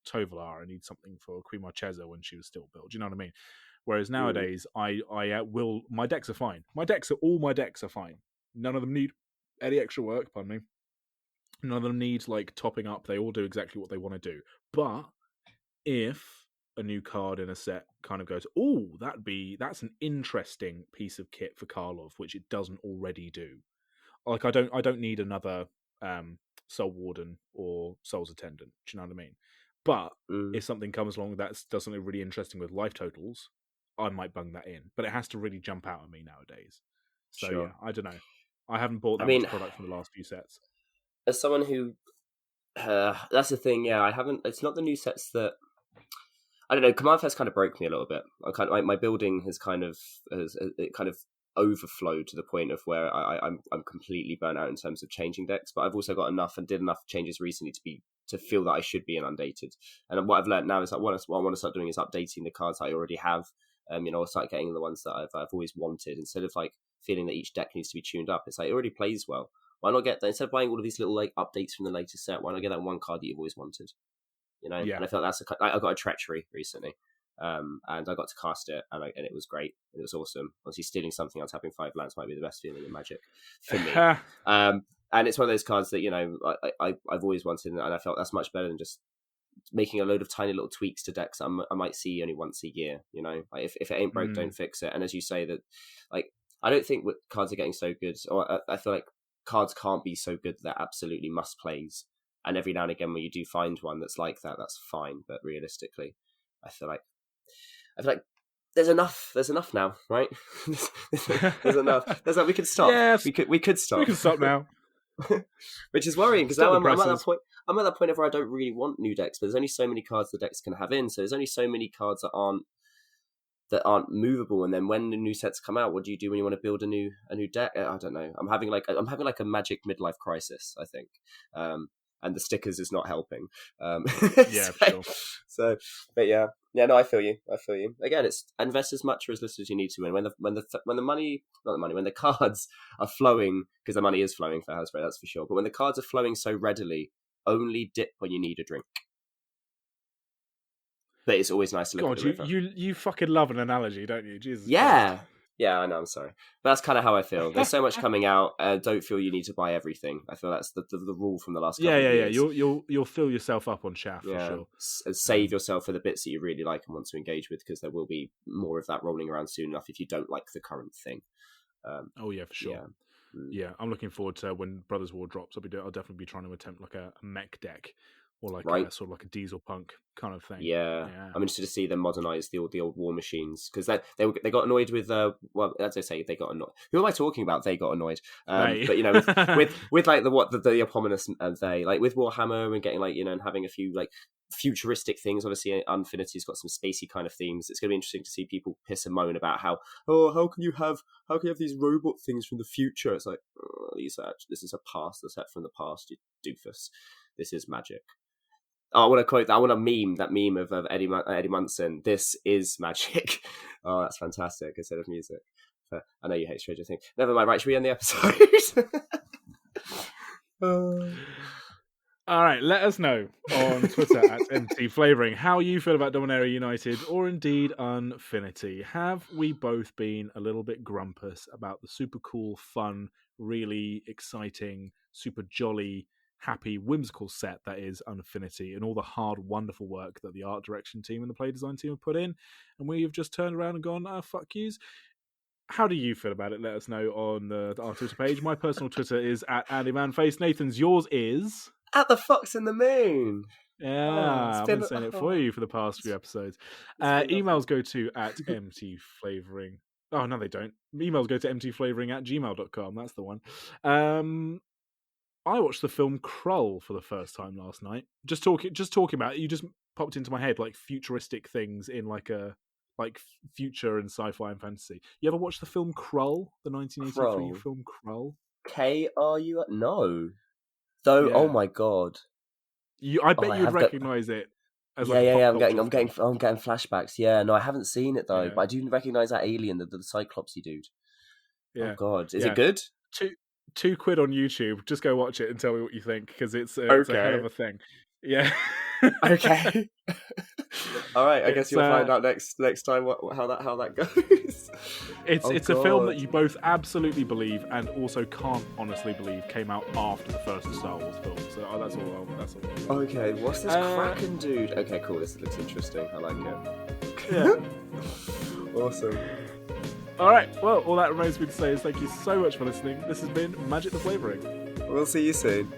Speaker 1: Tovolar. I need something for Queen Marchesa when she was still built. Do you know what I mean? Whereas nowadays, I will, my decks are fine. All my decks are fine. None of them need any extra work, pardon me. None of them need like topping up. They all do exactly what they want to do. But if a new card in a set kind of goes, oh, that's an interesting piece of kit for Karlov, which it doesn't already do. Like I don't need another Soul Warden or Soul's Attendant. Do you know what I mean? But if something comes along that does something really interesting with life totals, I might bung that in. But it has to really jump out at me nowadays. So yeah, I don't know. I haven't bought that much product from the last few sets.
Speaker 2: As someone who, that's the thing. Yeah, I haven't. It's not the new sets that. I don't know. Command Fest kind of broke me a little bit. My building has kind of overflowed to the point of where I'm completely burnt out in terms of changing decks. But I've also got enough and did enough changes recently to feel that I should be inundated. And what I've learned now is that what I want to start doing is updating the cards I already have. I'll start getting the ones that I've always wanted, instead of like feeling that each deck needs to be tuned up. It's like it already plays well. Why not get that, instead of buying all of these little like updates from the latest set? Why not get that one card that you've always wanted? Yeah. And I felt I got a Treachery recently, and I got to cast it, and it was great. It was awesome. Obviously, stealing something on tapping 5 lands might be the best feeling in Magic for me. And it's one of those cards that I've always wanted, and I felt that's much better than just making a load of tiny little tweaks to decks that I might see only once a year. Like if it ain't broke, don't fix it. And as you say that, like I don't think cards are getting so good, or I feel like cards can't be so good that they're absolutely must plays. And every now and again, when you do find one that's like that, that's fine. But realistically, I feel like there's enough. There's enough now, right? There's enough. We could stop. Yes, we could stop.
Speaker 1: We can stop now.
Speaker 2: Which is worrying, because now I'm at that point. I'm at that point where I don't really want new decks, but there's only so many cards the decks can have in. So there's only so many cards that aren't movable. And then when the new sets come out, what do you do when you want to build a new deck? I don't know. I'm having like a Magic midlife crisis, I think. And the stickers is not helping.
Speaker 1: Yeah, sure.
Speaker 2: So, but yeah, no, I feel you. Again, it's invest as much or as little as you need to. And when the cards are flowing, because the money is flowing for Hasbro, that's for sure. But when the cards are flowing so readily, only dip when you need a drink. But it's always nice to look at the river.
Speaker 1: You fucking love an analogy, don't you? Jesus.
Speaker 2: Yeah.
Speaker 1: Christ.
Speaker 2: Yeah, I know, I'm sorry. But that's kind of how I feel. There's so much coming out. Don't feel you need to buy everything. I feel that's the rule from the last couple of years.
Speaker 1: Yeah. You'll fill yourself up on chaff, for sure.
Speaker 2: And save yourself for the bits that you really like and want to engage with, because there will be more of that rolling around soon enough if you don't like the current thing.
Speaker 1: Oh, yeah, for sure. Yeah, I'm looking forward to when Brothers War drops. I'll definitely be trying to attempt like a mech deck. Or like sort of like a diesel punk kind of thing.
Speaker 2: Yeah. I'm interested to see them modernize the old war machines, because they got annoyed with as I say, they got annoyed. Who am I talking about? They got annoyed. But with like the eponymous they, like with Warhammer and getting like and having a few like futuristic things. Obviously, Infinity's got some spacey kind of themes. It's going to be interesting to see people piss and moan about how can you have these robot things from the future? It's like this is a past. That's set from the past. You doofus. This is Magic. Oh, I want to quote that. I want to meme that meme of Eddie Munson. This is Magic. Oh, that's fantastic. Instead of music. I know you hate Stranger Things. Never mind. Right, should we end the episode?
Speaker 1: All right, let us know on Twitter at MT Flavouring how you feel about Dominaria United or indeed Unfinity. Have we both been a little bit grumpus about the super cool, fun, really exciting, super jolly, happy, whimsical set that is Unfinity and all the hard, wonderful work that the art direction team and the play design team have put in? And we have just turned around and gone, fuck yous. How do you feel about it? Let us know on our Twitter page. My personal Twitter is at AndyManFace. Nathan's, yours is...
Speaker 2: At the Fox in the Moon.
Speaker 1: Yeah, I've been saying it for you for the past few episodes. Emails go to at mtflavoring. Oh, no, they don't. Emails go to mtflavoring@gmail.com. That's the one. I watched the film Krull for the first time last night. Just talking about it, you just popped into my head like futuristic things in like future and sci-fi and fantasy. You ever watched the film Krull, the 1983 film Krull?
Speaker 2: K-R-U? No. Though, yeah. Oh my god!
Speaker 1: I bet you'd recognise it. As
Speaker 2: I'm getting flashbacks. Yeah, no, I haven't seen it though, but I do recognise that alien, the Cyclopsy dude. Yeah. Oh god, is it good?
Speaker 1: £2 on YouTube. Just go watch it and tell me what you think because it's a hell of a thing. Yeah.
Speaker 2: Okay. All right. I guess you'll find out next time how that goes.
Speaker 1: It's a film that you both absolutely believe and also can't honestly believe came out after the first Star Wars film. So that's all.
Speaker 2: Okay. What's this Kraken dude? Okay, cool. This looks interesting. I like it.
Speaker 1: Yeah.
Speaker 2: Awesome.
Speaker 1: All right. Well, all that remains me to say is thank you so much for listening. This has been Magic the Flavouring.
Speaker 2: We'll see you soon.